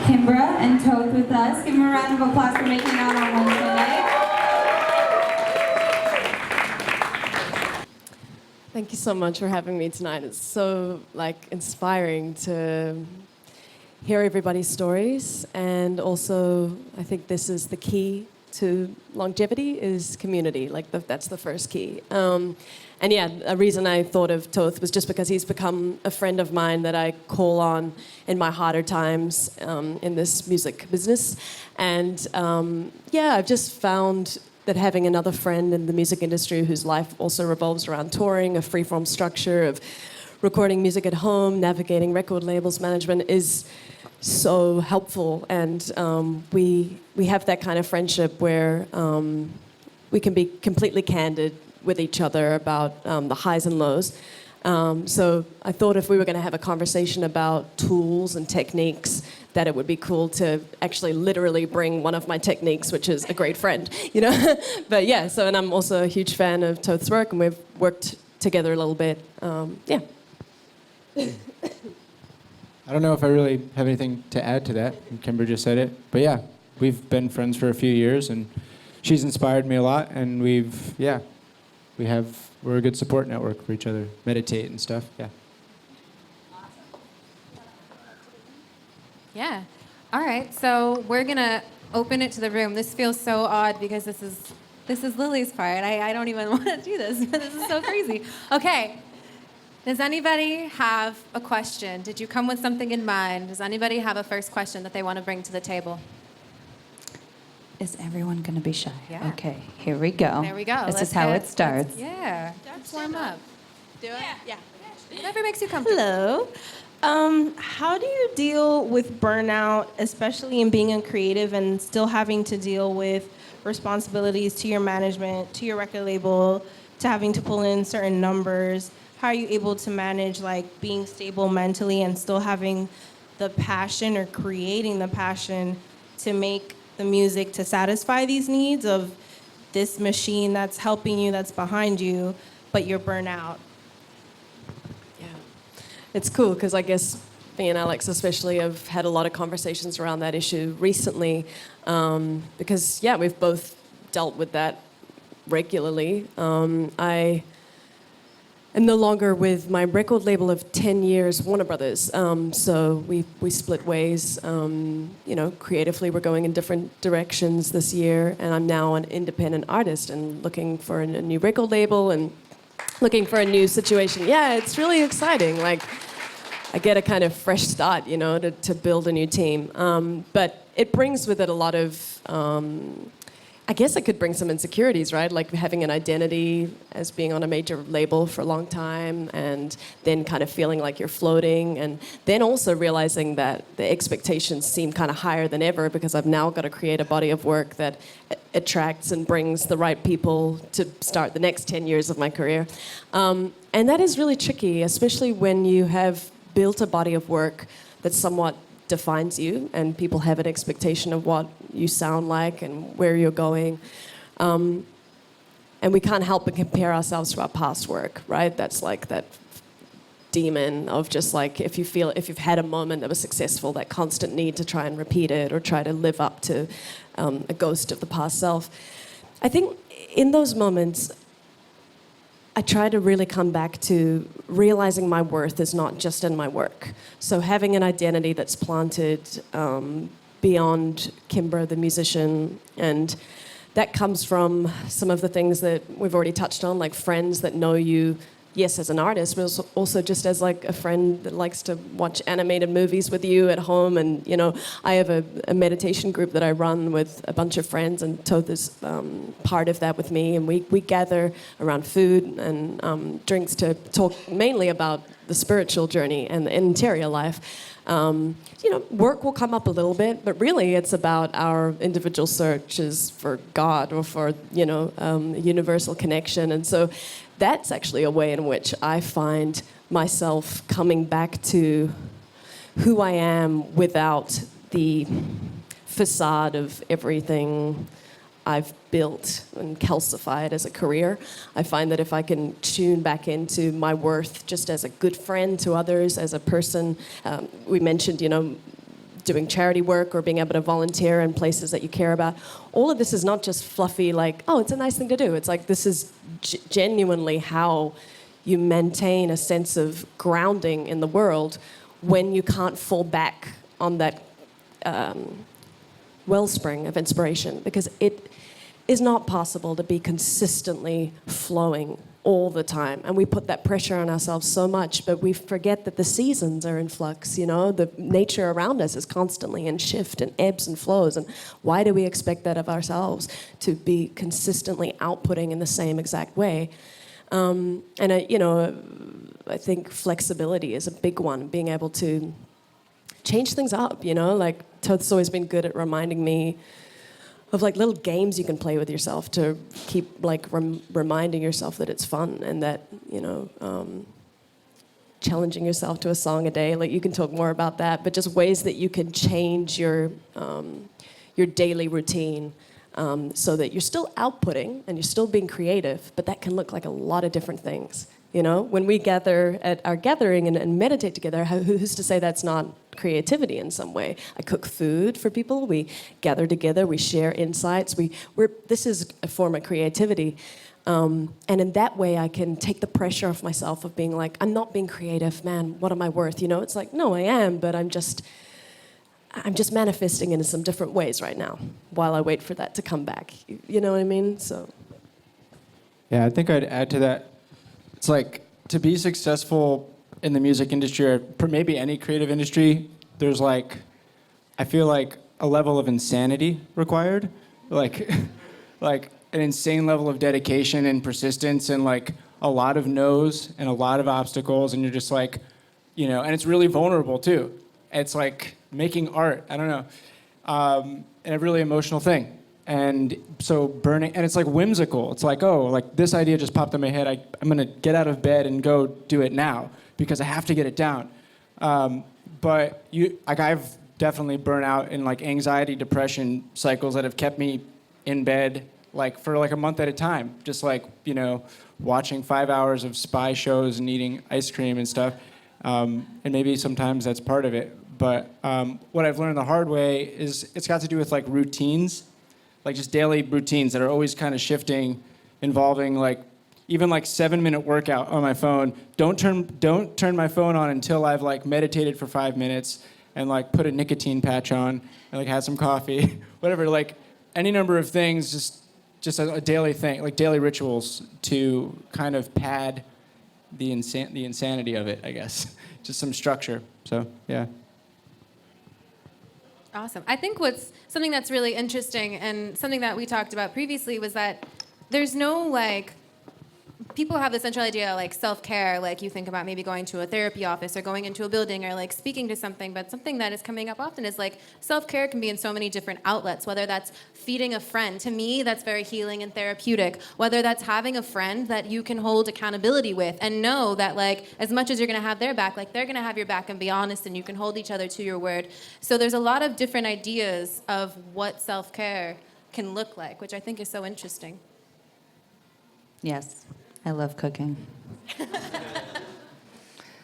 Kimbra and TŌTH with us. Give them a round of applause for making it out on Wednesday night. Thank you so much for having me tonight. It's so inspiring to hear everybody's stories, and also I think this is the key to longevity is community. That's the first key. And yeah, a reason I thought of TŌTH was just because he's become a friend of mine that I call on in my harder times in this music business. And yeah, I've just found that having another friend in the music industry whose life also revolves around touring, a free-form structure of recording music at home, navigating record labels, management is so helpful. And we have that kind of friendship where we can be completely candid with each other about the highs and lows. So I thought if we were going to have a conversation about tools and techniques, that it would be cool to actually literally bring one of my techniques, which is a great friend, you know? But yeah, and I'm also a huge fan of TŌTH's work, and we've worked together a little bit. Yeah. I don't know if I really have anything to add to that. Kimbra just said it. But yeah, we've been friends for a few years, and she's inspired me a lot, and we're a good support network for each other, meditate and stuff, yeah. Yeah. All right. So we're gonna open it to the room. This feels so odd because this is Lily's part. I don't even want to do this. This is so crazy. Okay. Does anybody have a question? Did you come with something in mind? Does anybody have a first question that they want to bring to the table? Is everyone going to be shy? Yeah. Okay, here we go. There we go. This is how it starts. Yeah. Let's warm up. Do it? Yeah. Whatever makes you comfortable. Hello. How do you deal with burnout, especially in being a creative and still having to deal with responsibilities to your management, to your record label, to having to pull in certain numbers? How are you able to manage being stable mentally and still having the passion or creating the passion to make the music to satisfy these needs of this machine that's helping you, that's behind you, but you're burnt out? Yeah. It's cool because I guess me and Alex especially have had a lot of conversations around that issue recently because, yeah, we've both dealt with that regularly. I am no longer with my record label of 10 years, Warner Brothers. So we split ways. Creatively we're going in different directions this year, and I'm now an independent artist and looking for a new record label and looking for a new situation. Yeah, it's really exciting. I get a kind of fresh start, to build a new team. But it brings with it a lot of, I guess it could bring some insecurities, right? Like having an identity as being on a major label for a long time and then kind of feeling like you're floating, and then also realizing that the expectations seem kind of higher than ever because I've now got to create a body of work that attracts and brings the right people to start the next 10 years of my career. And that is really tricky, especially when you have built a body of work that somewhat defines you and people have an expectation of what you sound like and where you're going. And we can't help but compare ourselves to our past work, right? That's like that demon of just if you've had a moment that was successful, that constant need to try and repeat it or try to live up to a ghost of the past self. I think in those moments, I try to really come back to realizing my worth is not just in my work. So having an identity that's planted beyond Kimbra, the musician, and that comes from some of the things that we've already touched on, like friends that know you, yes, as an artist, but also just as a friend that likes to watch animated movies with you at home. And, I have a meditation group that I run with a bunch of friends, and TŌTH is part of that with me. And we gather around food and drinks to talk mainly about the spiritual journey and the interior life. Work will come up a little bit, but really it's about our individual searches for God or for, universal connection. And so that's actually a way in which I find myself coming back to who I am without the facade of everything I've built and calcified as a career. I find that if I can tune back into my worth just as a good friend to others, as a person, we mentioned, doing charity work or being able to volunteer in places that you care about. All of this is not just fluffy, like, oh, it's a nice thing to do. It's like this is genuinely how you maintain a sense of grounding in the world when you can't fall back on that wellspring of inspiration, because it is not possible to be consistently flowing all the time. And we put that pressure on ourselves so much, but we forget that the seasons are in flux, you know? The nature around us is constantly in shift and ebbs and flows. And why do we expect that of ourselves, to be consistently outputting in the same exact way? I think flexibility is a big one, being able to change things up, you know? Like, TŌTH's always been good at reminding me of like little games you can play with yourself to keep like reminding yourself that it's fun, and that, you know, challenging yourself to a song a day. Like, you can talk more about that, but just ways that you can change your daily routine, so that you're still outputting and you're still being creative, but that can look like a lot of different things. You know, when we gather at our gathering and meditate together, who's to say that's not creativity in some way? I cook food for people. We gather together. We share insights. This is a form of creativity. And in that way, I can take the pressure off myself of being like, I'm not being creative, man. What am I worth? You know, it's like, no, I am, but I'm just manifesting in some different ways right now while I wait for that to come back. You know what I mean? So. Yeah, I think I'd add to that. It's like, to be successful in the music industry, or maybe any creative industry, there's like, I feel like a level of insanity required, like, like an insane level of dedication and persistence, and like a lot of no's and a lot of obstacles, and you're just like, you know, and it's really vulnerable too. It's like making art, I don't know, and a really emotional thing. And so burning, and it's like whimsical. It's like, oh, like this idea just popped in my head. I'm gonna get out of bed and go do it now because I have to get it down. But I've definitely burnt out in like anxiety, depression cycles that have kept me in bed like for like a month at a time, just like, you know, watching 5 hours of spy shows and eating ice cream and stuff. And maybe sometimes that's part of it. But what I've learned the hard way is it's got to do with like routines. Like just daily routines that are always kind of shifting, involving like even like 7-minute workout on my phone. Don't turn my phone on until I've like meditated for 5 minutes and like put a nicotine patch on and like had some coffee, whatever. Like any number of things, just a daily thing, like daily rituals to kind of pad the insanity of it, I guess. Just some structure. So yeah. Awesome. I think what's something that's really interesting, and something that we talked about previously, was that there's no like, people have this central idea like self-care, like you think about maybe going to a therapy office or going into a building or like speaking to something, but something that is coming up often is like self-care can be in so many different outlets, whether that's feeding a friend. To me, that's very healing and therapeutic. Whether that's having a friend that you can hold accountability with and know that like as much as you're going to have their back, like they're going to have your back, and be honest, and you can hold each other to your word. So there's a lot of different ideas of what self-care can look like, which I think is so interesting. Yes, I love cooking.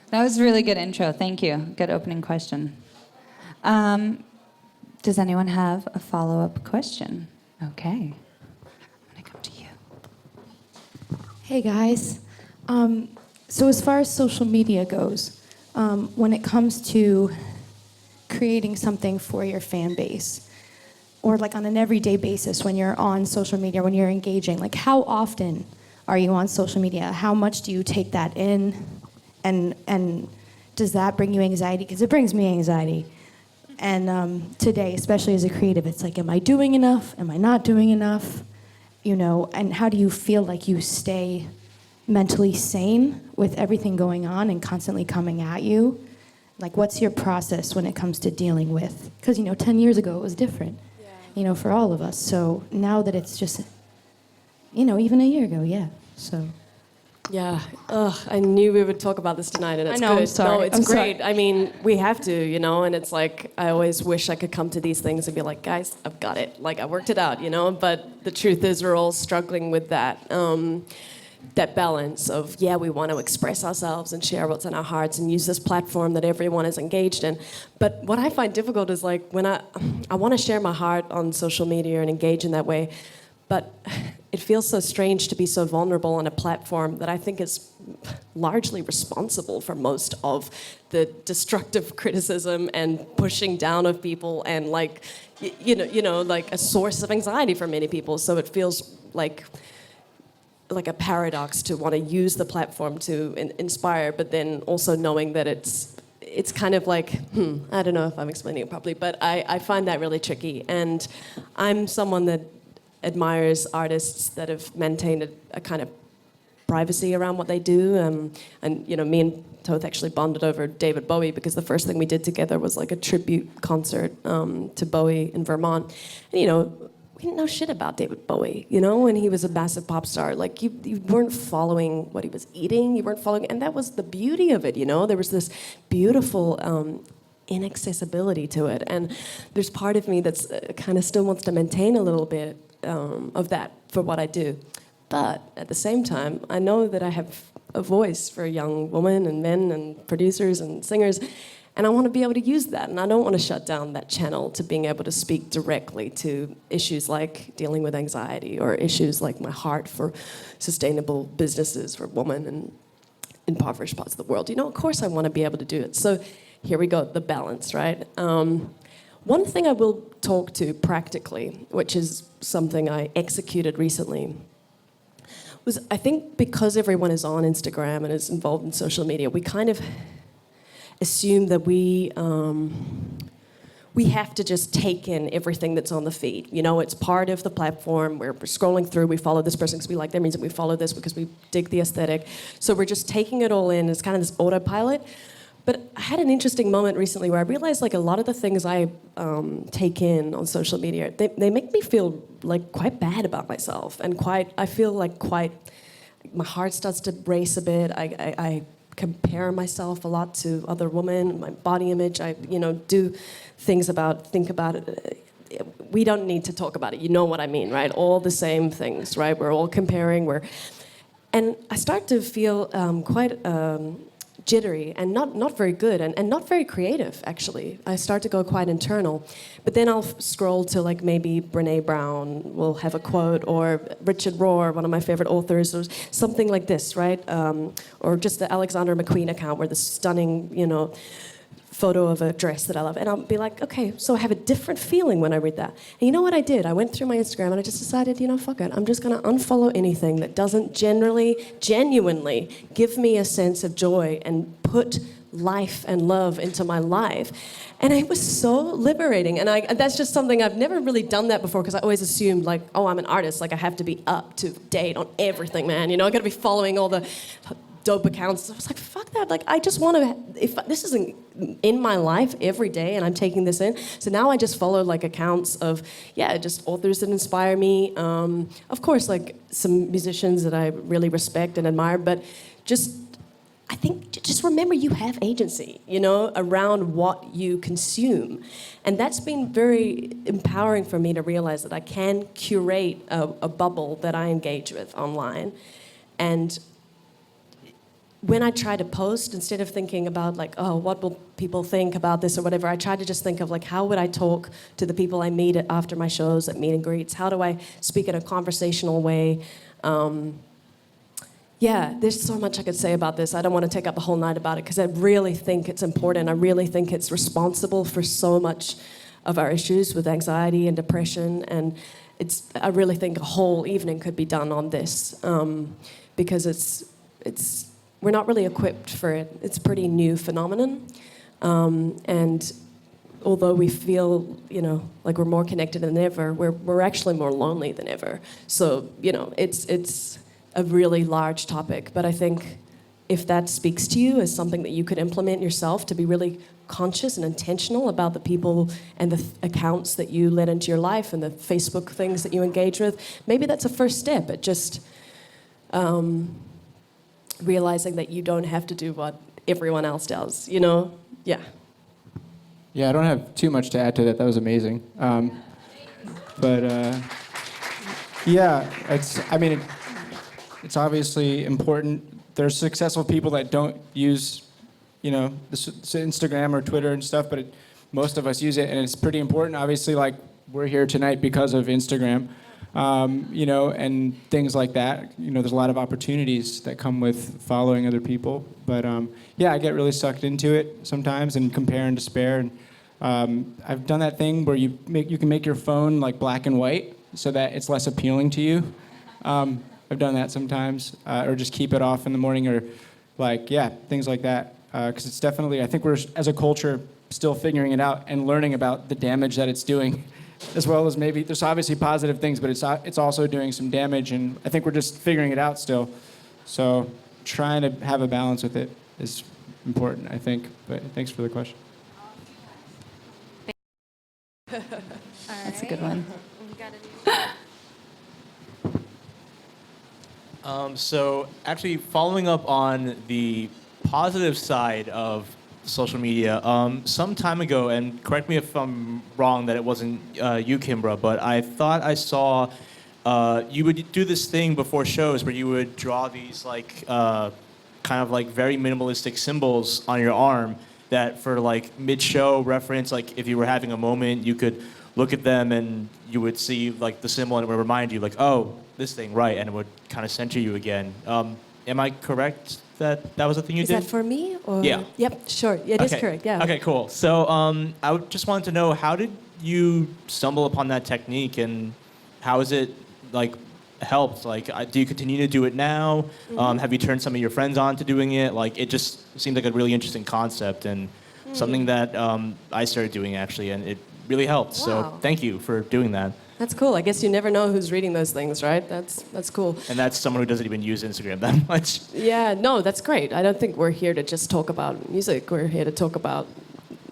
That was a really good intro. Thank you. Good opening question. Does anyone have a follow-up question? Okay. I'm going to come to you. Hey guys. So as far as social media goes, when it comes to creating something for your fan base, or like on an everyday basis when you're on social media, when you're engaging, like how often are you on social media? How much do you take that in? And does that bring you anxiety? Because it brings me anxiety. And today, especially as a creative, it's like, am I doing enough? Am I not doing enough? You know, and how do you feel like you stay mentally sane with everything going on and constantly coming at you? Like, what's your process when it comes to dealing with? Because, you know, 10 years ago it was different, you know, for all of us. So now that it's just, you know, even a year ago, yeah. So. Yeah, I knew we would talk about this tonight, and it's I know, good. I'm sorry. No, it's I'm great. sorry. I mean, we have to, you know, and it's like, I always wish I could come to these things and be like, guys, I've got it. Like, I worked it out, you know, but the truth is we're all struggling with that. that balance of, yeah, we want to express ourselves and share what's in our hearts and use this platform that everyone is engaged in. But what I find difficult is like when I want to share my heart on social media and engage in that way, but it feels so strange to be so vulnerable on a platform that I think is largely responsible for most of the destructive criticism and pushing down of people and like, like a source of anxiety for many people. So it feels like a paradox to want to use the platform to inspire, but then also knowing that it's kind of like, I don't know if I'm explaining it properly, but I find that really tricky. And I'm someone that admires artists that have maintained a kind of privacy around what they do. And me and TŌTH actually bonded over David Bowie because the first thing we did together was like a tribute concert to Bowie in Vermont. And, we didn't know shit about David Bowie, when he was a massive pop star. Like, you weren't following what he was eating, you weren't following, and that was the beauty of it, There was this beautiful inaccessibility to it. And there's part of me that's kind of still wants to maintain a little bit of that for what I do. But at the same time, I know that I have a voice for young women and men and producers and singers, and I want to be able to use that, and I don't want to shut down that channel to being able to speak directly to issues like dealing with anxiety or issues like my heart for sustainable businesses for women in impoverished parts of the world. Of course I want to be able to do it. So here we go, the balance, right? One thing I will talk to practically, which is something I executed recently, was I think because everyone is on Instagram and is involved in social media, we kind of assume that we have to just take in everything that's on the feed. It's part of the platform. We're scrolling through. We follow this person because we like their music. We follow this because we dig the aesthetic. So we're just taking it all in. It's kind of this autopilot. But I had an interesting moment recently where I realized like a lot of the things I take in on social media, they make me feel like quite bad about myself and I feel like my heart starts to race a bit. I compare myself a lot to other women, my body image. I, do things think about it. We don't need to talk about it. You know what I mean, right? All the same things, right? We're all comparing. And I start to feel quite jittery and not very good and not very creative, actually. I start to go quite internal. But then I'll scroll to like maybe Brene Brown will have a quote, or Richard Rohr, one of my favorite authors, or something like this, right? Or just the Alexander McQueen account where the stunning, photo of a dress that I love. And I'll be like, okay, so I have a different feeling when I read that. And you know what I did? I went through my Instagram and I just decided, fuck it. I'm just going to unfollow anything that doesn't genuinely give me a sense of joy and put life and love into my life. And it was so liberating. And that's just something I've never really done that before because I always assumed like, oh, I'm an artist. Like I have to be up to date on everything, man. I got to be following all the dope accounts. I was like, fuck that. Like, I just want to, if this isn't in my life every day and I'm taking this in. So now I just follow like accounts of, just authors that inspire me. Of course, like some musicians that I really respect and admire, but I think just remember you have agency, around what you consume. And that's been very empowering for me to realize that I can curate a bubble that I engage with online. And when I try to post, instead of thinking about like, oh, what will people think about this or whatever, I try to just think of like, how would I talk to the people I meet after my shows at meet and greets? How do I speak in a conversational way? There's so much I could say about this. I don't want to take up the whole night about it because I really think it's important. I really think it's responsible for so much of our issues with anxiety and depression. And I really think a whole evening could be done on this because we're not really equipped for it. It's a pretty new phenomenon. And although we feel, like we're more connected than ever, we're actually more lonely than ever. So, it's a really large topic. But I think if that speaks to you as something that you could implement yourself to be really conscious and intentional about the people and the accounts that you let into your life and the Facebook things that you engage with, maybe that's a first step at just realizing that you don't have to do what everyone else does, Yeah, I don't have too much to add to that. That was amazing. It's obviously important. There's successful people that don't use, Instagram or Twitter and stuff, but most of us use it, and it's pretty important. Obviously, like we're here tonight because of Instagram, and things like that. There's a lot of opportunities that come with following other people. But I get really sucked into it sometimes and compare and despair. And I've done that thing where you can make your phone like black and white so that it's less appealing to you. I've done that sometimes, or just keep it off in the morning, or things like that. Because it's definitely, I think we're as a culture still figuring it out and learning about the damage that it's doing, as well as maybe there's obviously positive things, but it's also doing some damage, and I think we're just figuring it out still. So trying to have a balance with it is important, I think. But thanks for the question. That's a good one. So actually following up on the positive side of social media, some time ago, and correct me if I'm wrong that it wasn't you, Kimbra, but I thought I saw you would do this thing before shows where you would draw these kind of like very minimalistic symbols on your arm that for like mid-show reference, like if you were having a moment, you could look at them and you would see like the symbol and it would remind you like, oh, this thing, right, and it would kind of center you again. Am I correct that was a thing you did? Is that for me? Or? Yeah. Yep, sure. It is correct, yeah. Okay, cool. So just wanted to know, how did you stumble upon that technique, and how has it like helped? Like, do you continue to do it now? Mm-hmm. Have you turned some of your friends on to doing it? Like, it just seemed like a really interesting concept and something that I started doing actually, and it really helped. Wow. So thank you for doing that. That's cool. I guess you never know who's reading those things, right? That's cool. And that's someone who doesn't even use Instagram that much. Yeah, no, that's great. I don't think we're here to just talk about music. We're here to talk about,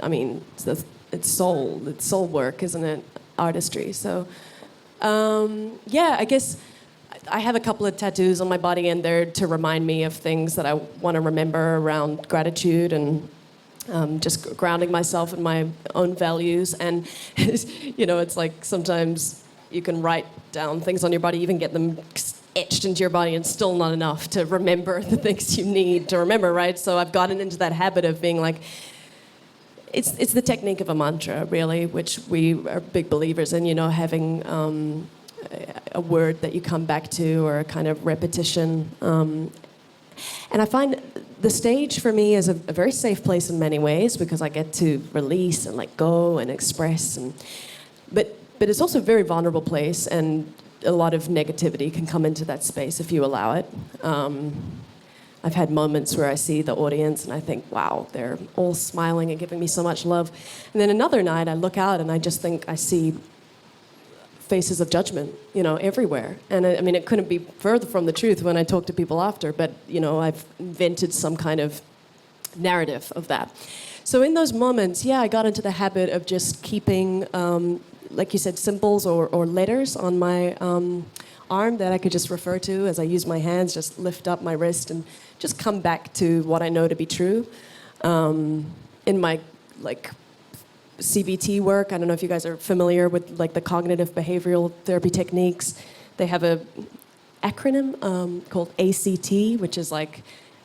it's soul work, isn't it? Artistry. So, I guess I have a couple of tattoos on my body, and they're to remind me of things that I want to remember around gratitude and just grounding myself in my own values. And, it's like sometimes you can write down things on your body, even get them etched into your body, and still not enough to remember the things you need to remember, right? So I've gotten into that habit of being like, it's the technique of a mantra, really, which we are big believers in, having a word that you come back to, or a kind of repetition. And I find the stage for me is a very safe place in many ways, because I get to release and let go and express. But it's also a very vulnerable place, and a lot of negativity can come into that space if you allow it. I've had moments where I see the audience and I think, wow, they're all smiling and giving me so much love. And then another night I look out and I just think I see faces of judgment, everywhere. And it couldn't be further from the truth when I talk to people after, but, I've invented some kind of narrative of that. So in those moments, I got into the habit of just keeping, like you said, symbols or letters on my arm that I could just refer to as I use my hands, just lift up my wrist and just come back to what I know to be true. In my, CBT work, I don't know if you guys are familiar with the cognitive behavioral therapy techniques. They have a acronym called ACT, which is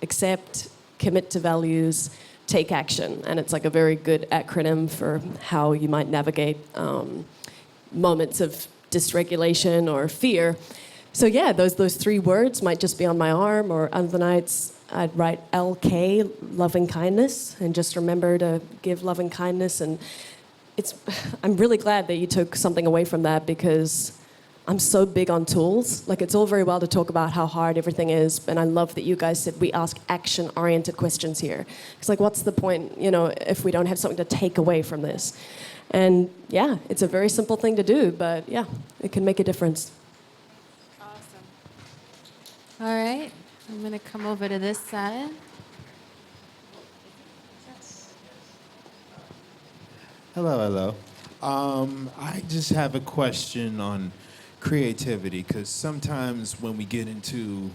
accept, commit to values, take action. And it's a very good acronym for how you might navigate moments of dysregulation or fear. So those three words might just be on my arm, or other nights I'd write LK, loving kindness, and just remember to give loving kindness. And I'm really glad that you took something away from that, because I'm so big on tools. It's all very well to talk about how hard everything is, and I love that you guys said we ask action-oriented questions here. It's what's the point, if we don't have something to take away from this? And it's a very simple thing to do, but it can make a difference. Awesome. All right, I'm gonna come over to this side. Hello. I just have a question on creativity, because sometimes when we get into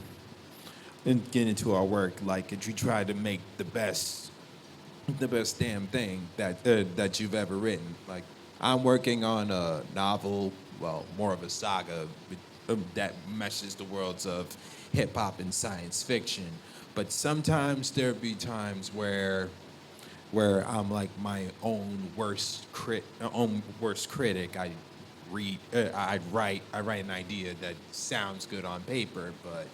our work, if you try to make the best damn thing that you've ever written. I'm working on a novel, well, more of a saga that meshes the worlds of hip hop and science fiction. But sometimes there be times where I'm like my own worst critic. I write an idea that sounds good on paper, but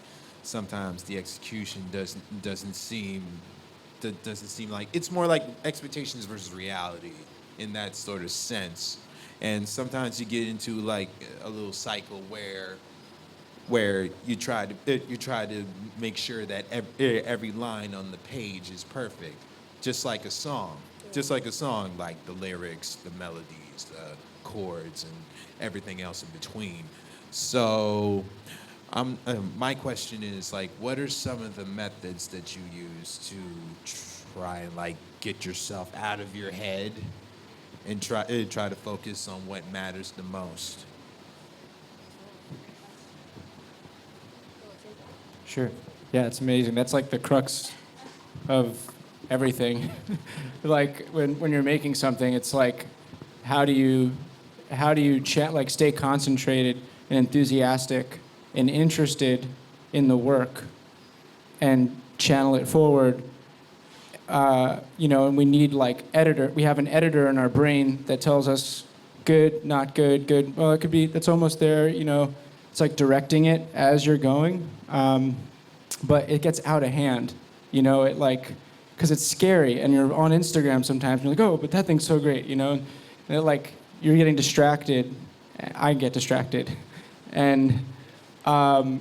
sometimes the execution doesn't seem like, it's more like expectations versus reality in that sort of sense. And sometimes you get into like a little cycle where you try to make sure that every line on the page is perfect, just like a song, like the lyrics, the melodies, the chords, and everything else in between. So, my question is like, what are some of the methods that you use to try and like get yourself out of your head and try to focus on what matters the most? Sure. Yeah, it's amazing. That's like the crux of everything. Like when you're making something, it's like, how do you like stay concentrated and enthusiastic and interested in the work and channel it forward. And we need like editor. We have an editor in our brain that tells us good, not good, good. Well, it could be, that's almost there. It's like directing it as you're going. But it gets out of hand, it like, because it's scary, and you're on Instagram sometimes, and you're like, oh, but that thing's so great, and it like, you're getting distracted. I get distracted. And, I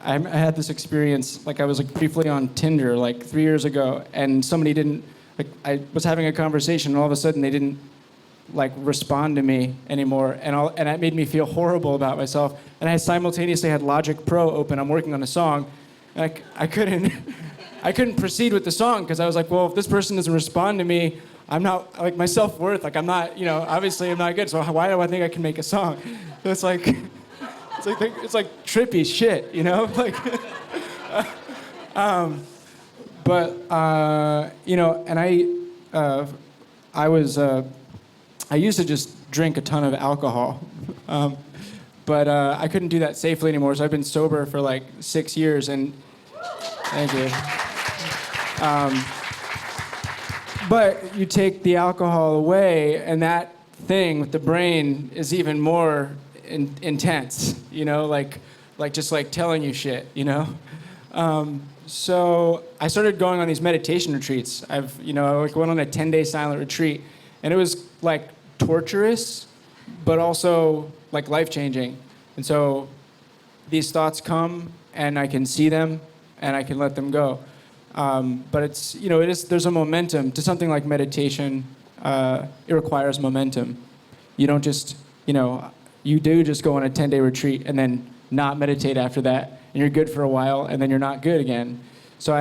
had this experience, like I was like briefly on Tinder like 3 years ago, and somebody didn't, like I was having a conversation, and all of a sudden they didn't like respond to me anymore, and that made me feel horrible about myself. And I simultaneously had Logic Pro open. I'm working on a song, and I couldn't proceed with the song because I was like, well, if this person doesn't respond to me, I'm not, like, my self-worth, like I'm not, obviously I'm not good. So why do I think I can make a song? So it's like trippy shit, like. And I used to just drink a ton of alcohol, but I couldn't do that safely anymore. So I've been sober for like 6 years, and thank you. But you take the alcohol away, and that thing with the brain is even more intense, like just like telling you shit, So I started going on these meditation retreats. I went on a 10-day silent retreat, and it was like torturous, but also like life-changing. And so these thoughts come, and I can see them, and I can let them go. But it's, there's a momentum to something like meditation. It requires momentum. You don't just, you do just go on a 10-day retreat and then not meditate after that, and you're good for a while, and then you're not good again. So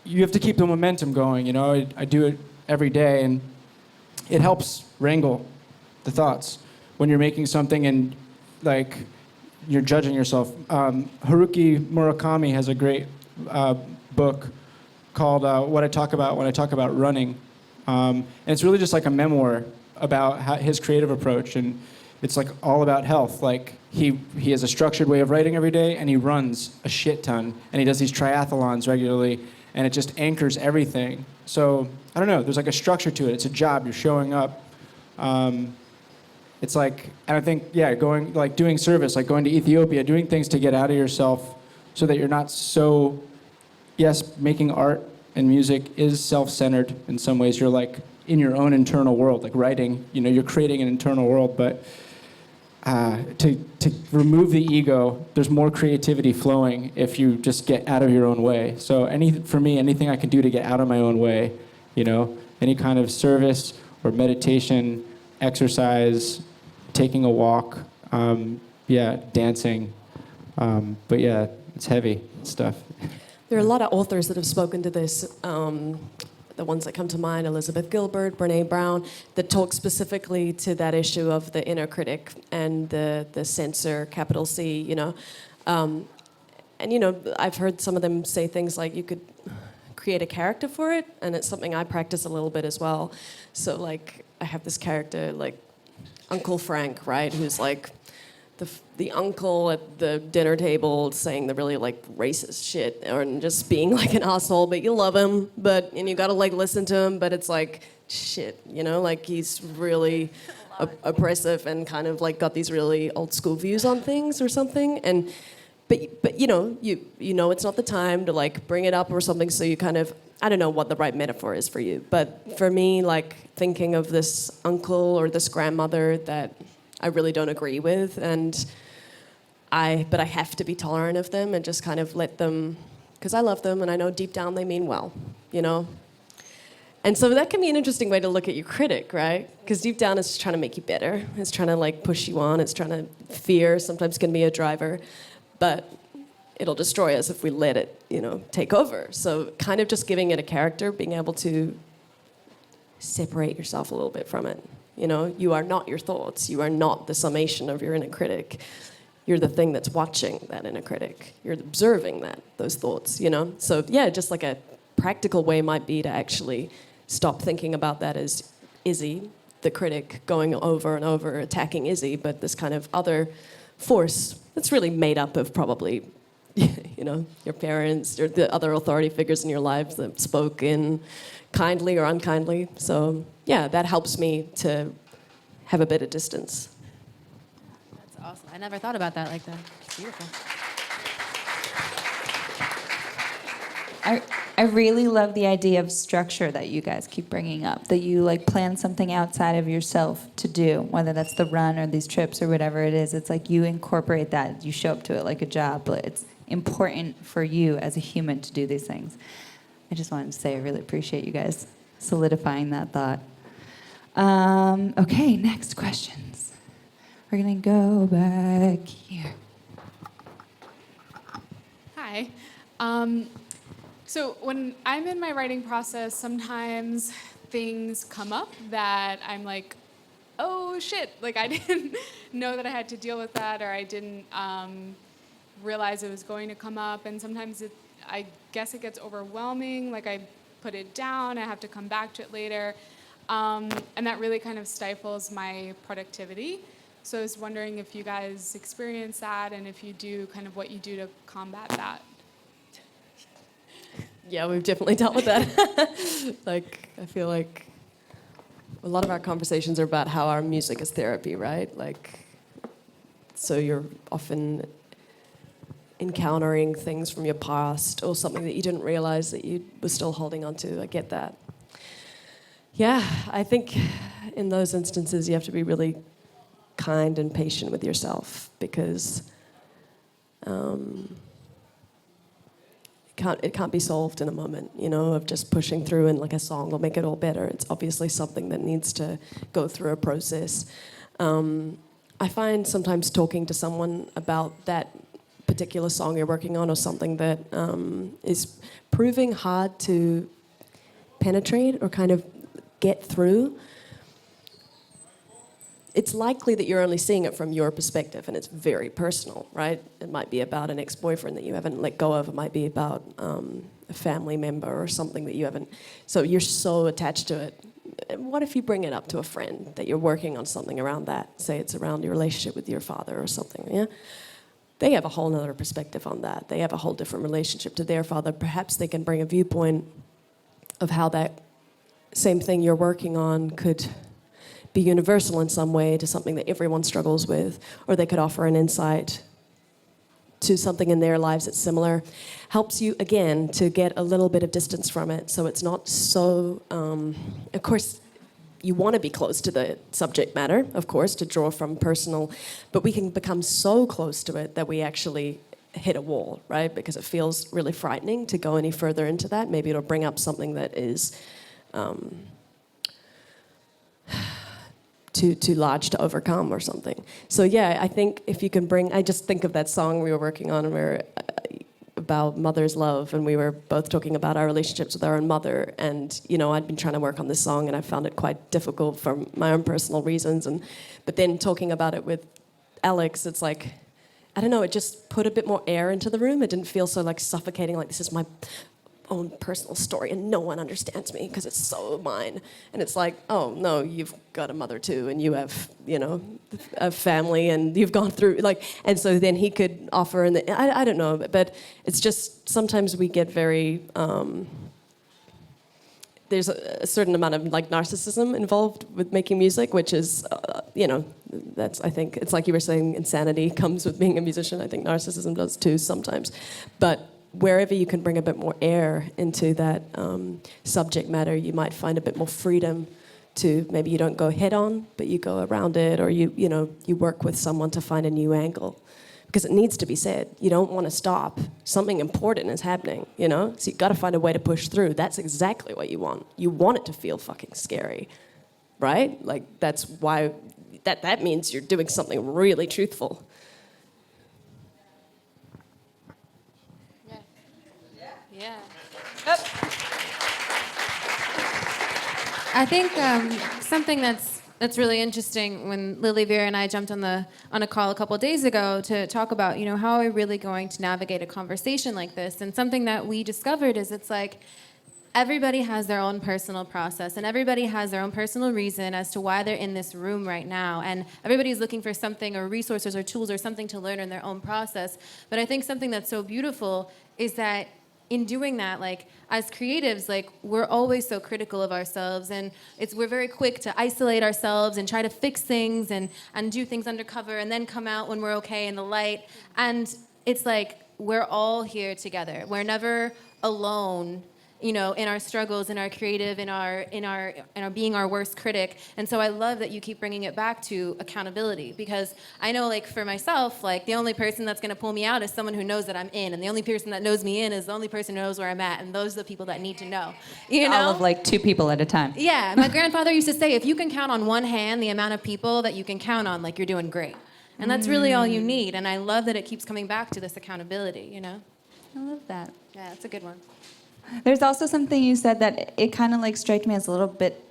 you have to keep the momentum going. I do it every day, and it helps wrangle the thoughts when you're making something and like you're judging yourself. Haruki Murakami has a great book called What I Talk About When I Talk About Running. And it's really just like a memoir about his creative approach, and it's like all about health. Like he has a structured way of writing every day, and he runs a shit ton, and he does these triathlons regularly, and it just anchors everything. So I don't know, there's like a structure to it. It's a job, you're showing up. It's like, and I think, going, like doing service, like going to Ethiopia, doing things to get out of yourself so that you're not so, yes, making art and music is self-centered in some ways. You're like in your own internal world, like writing, you're creating an internal world, but to remove the ego, there's more creativity flowing if you just get out of your own way. So for me, anything I can do to get out of my own way, any kind of service or meditation, exercise, taking a walk, dancing. But yeah, it's heavy stuff. There are a lot of authors that have spoken to this. The ones that come to mind, Elizabeth Gilbert, Brene Brown, that talk specifically to that issue of the inner critic and the censor, capital C, I've heard some of them say things like you could create a character for it, and it's something I practice a little bit as well. So like I have this character like Uncle Frank, right, who's like the uncle at the dinner table saying the really like racist shit or just being like an asshole, but you love him, and you gotta like listen to him, but it's like shit, like he's really oppressive and kind of like got these really old school views on things or something, and but you know it's not the time to like bring it up or something, so you kind of, I don't know what the right metaphor is for you, but for me, like thinking of this uncle or this grandmother that I really don't agree with, but I have to be tolerant of them and just kind of let them, because I love them and I know deep down they mean well, And so that can be an interesting way to look at your critic, right? Because deep down it's trying to make you better. It's trying to like push you on. It's trying to, fear sometimes can be a driver, but it'll destroy us if we let it, take over. So kind of just giving it a character, being able to separate yourself a little bit from it. You are not your thoughts. You are not the summation of your inner critic. You're the thing that's watching that inner critic. You're observing those thoughts, So yeah, just like a practical way might be to actually stop thinking about that as Izzy, the critic, going over and over attacking Izzy, but this kind of other force that's really made up of probably, your parents or the other authority figures in your lives that spoke in kindly or unkindly. So yeah, that helps me to have a bit of distance. That's awesome. I never thought about that like that. It's beautiful. I really love the idea of structure that you guys keep bringing up, that you like plan something outside of yourself to do, whether that's the run or these trips or whatever it is. It's like you incorporate that, you show up to it like a job, but it's important for you as a human to do these things. I just wanted to say I really appreciate you guys solidifying that thought. Okay, next questions. We're gonna go back here. Hi. So when I'm in my writing process, sometimes things come up that I'm like, oh shit, like I didn't know that I had to deal with that, or I didn't realize it was going to come up, and sometimes I guess it gets overwhelming, like I put it down, I have to come back to it later, and that really kind of stifles my productivity. So I was wondering if you guys experience that, and if you do, kind of what you do to combat that. Yeah, we've definitely dealt with that. Like, I feel like a lot of our conversations are about how our music is therapy, right? Like, so you're often encountering things from your past or something that you didn't realize that you were still holding on to. I get that. Yeah, I think in those instances you have to be really kind and patient with yourself, because it can't be solved in a moment, of just pushing through and like a song will make it all better. It's obviously something that needs to go through a process. I find sometimes talking to someone about that particular song you're working on, or something that is proving hard to penetrate or kind of get through, it's likely that you're only seeing it from your perspective, and it's very personal, right? It might be about an ex-boyfriend that you haven't let go of. It might be about a family member or something that you haven't. So you're so attached to it. What if you bring it up to a friend that you're working on something around that? Say it's around your relationship with your father or something, yeah? They have a whole other perspective on that. They have a whole different relationship to their father. Perhaps they can bring a viewpoint of how that same thing you're working on could be universal in some way to something that everyone struggles with, or they could offer an insight to something in their lives that's similar. Helps you, again, to get a little bit of distance from it, so it's not so, of course, you want to be close to the subject matter, of course, to draw from personal, but we can become so close to it that we actually hit a wall, right? Because it feels really frightening to go any further into that. Maybe it'll bring up something that is too large to overcome or something. So yeah, I think if you can bring, I just think of that song we were working on, and we were about mother's love, and we were both talking about our relationships with our own mother, and I'd been trying to work on this song, and I found it quite difficult for my own personal reasons, but then talking about it with Alex, it's like, I don't know, it just put a bit more air into the room. It didn't feel so like suffocating, like this is my own personal story and no one understands me because it's so mine. And it's like, oh, no, you've got a mother too, and you have, a family, and you've gone through, and so then he could offer, and I don't know, but it's just sometimes we get very, there's a certain amount of narcissism involved with making music, which is, that's, I think, it's like you were saying, insanity comes with being a musician. I think narcissism does too sometimes. But wherever you can bring a bit more air into that subject matter, you might find a bit more freedom to, maybe you don't go head on, but you go around it, or you work with someone to find a new angle. Because it needs to be said. You don't want to stop. Something important is happening, So you've got to find a way to push through. That's exactly what you want. You want it to feel fucking scary, right? That's why, that means you're doing something really truthful. Yeah. I think something that's really interesting, when Lily, Vera, and I jumped on a call a couple of days ago to talk about, how are we really going to navigate a conversation like this? And something that we discovered is it's like everybody has their own personal process, and everybody has their own personal reason as to why they're in this room right now. And everybody's looking for something, or resources or tools or something to learn in their own process. But I think something that's so beautiful is that in doing that, as creatives, we're always so critical of ourselves, and we're very quick to isolate ourselves and try to fix things and do things undercover and then come out when we're okay in the light. And it's like we're all here together. We're never alone, in our struggles, in our creative, in our being our worst critic. And so I love that you keep bringing it back to accountability, because I know, for myself, the only person that's going to pull me out is someone who knows that I'm in, and the only person that knows me in is the only person who knows where I'm at, and those are the people that need to know. All of 2 people at a time. Yeah, my grandfather used to say, if you can count on one hand the amount of people that you can count on, you're doing great. And that's really all you need. And I love that it keeps coming back to this accountability. I love that. Yeah, that's a good one. There's also something you said that it kind of struck me as a little bit,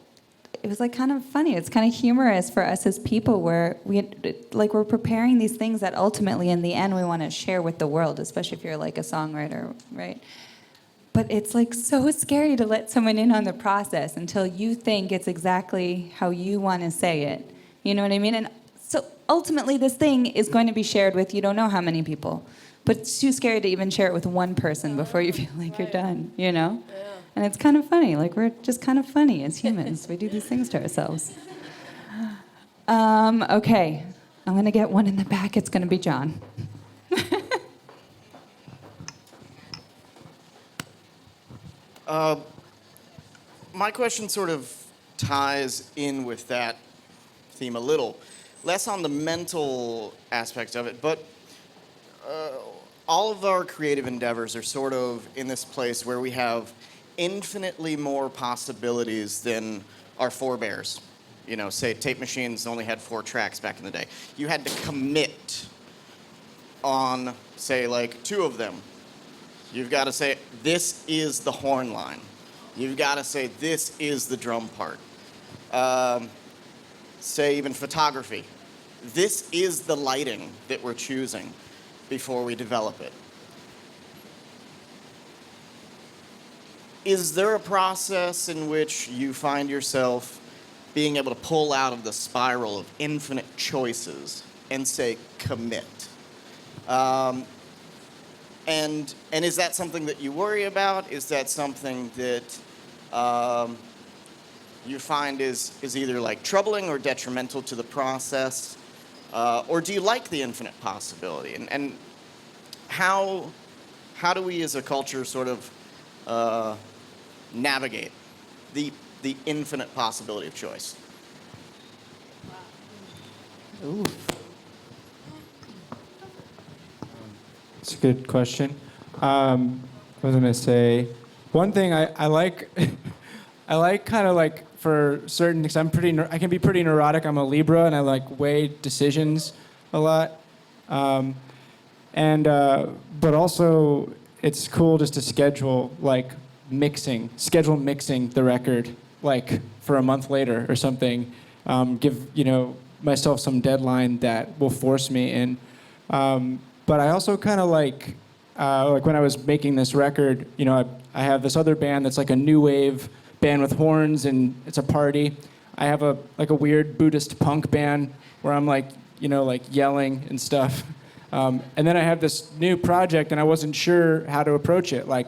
it was kind of funny. It's kind of humorous for us as people, where we're preparing these things that ultimately in the end we want to share with the world, especially if you're a songwriter, right? But it's so scary to let someone in on the process until you think it's exactly how you want to say it. You know what I mean? And so ultimately this thing is going to be shared with you don't know how many people. But it's too scary to even share it with one person before you feel like you're done, Yeah. And it's kind of funny. We're just kind of funny as humans. We do these things to ourselves. Okay. I'm going to get one in the back. It's going to be John. My question sort of ties in with that theme a little. Less on the mental aspect of it, but all of our creative endeavors are sort of in this place where we have infinitely more possibilities than our forebears. Say tape machines only had 4 tracks back in the day. You had to commit on, say, 2 of them. You've got to say, this is the horn line. You've got to say, this is the drum part. Say even photography. This is the lighting that we're choosing before we develop it. Is there a process in which you find yourself being able to pull out of the spiral of infinite choices and say, commit? And is that something that you worry about? Is that something that you find is either troubling or detrimental to the process? Or do you like the infinite possibility? And how do we as a culture sort of navigate the infinite possibility of choice? Ooh. That's a good question. What was I going to say? One thing I like, I like kind of for certain, because I can be pretty neurotic. I'm a Libra, and I weigh decisions a lot. But also, it's cool just to schedule mixing the record for a month later or something. Give myself some deadline that will force me in. But I also kind of like when I was making this record, you know, I have this other band that's like a new wave band with horns and it's a party. I have a weird Buddhist punk band where I'm like, you know, like yelling and stuff. And then I have this new project and I wasn't sure how to approach it. Like,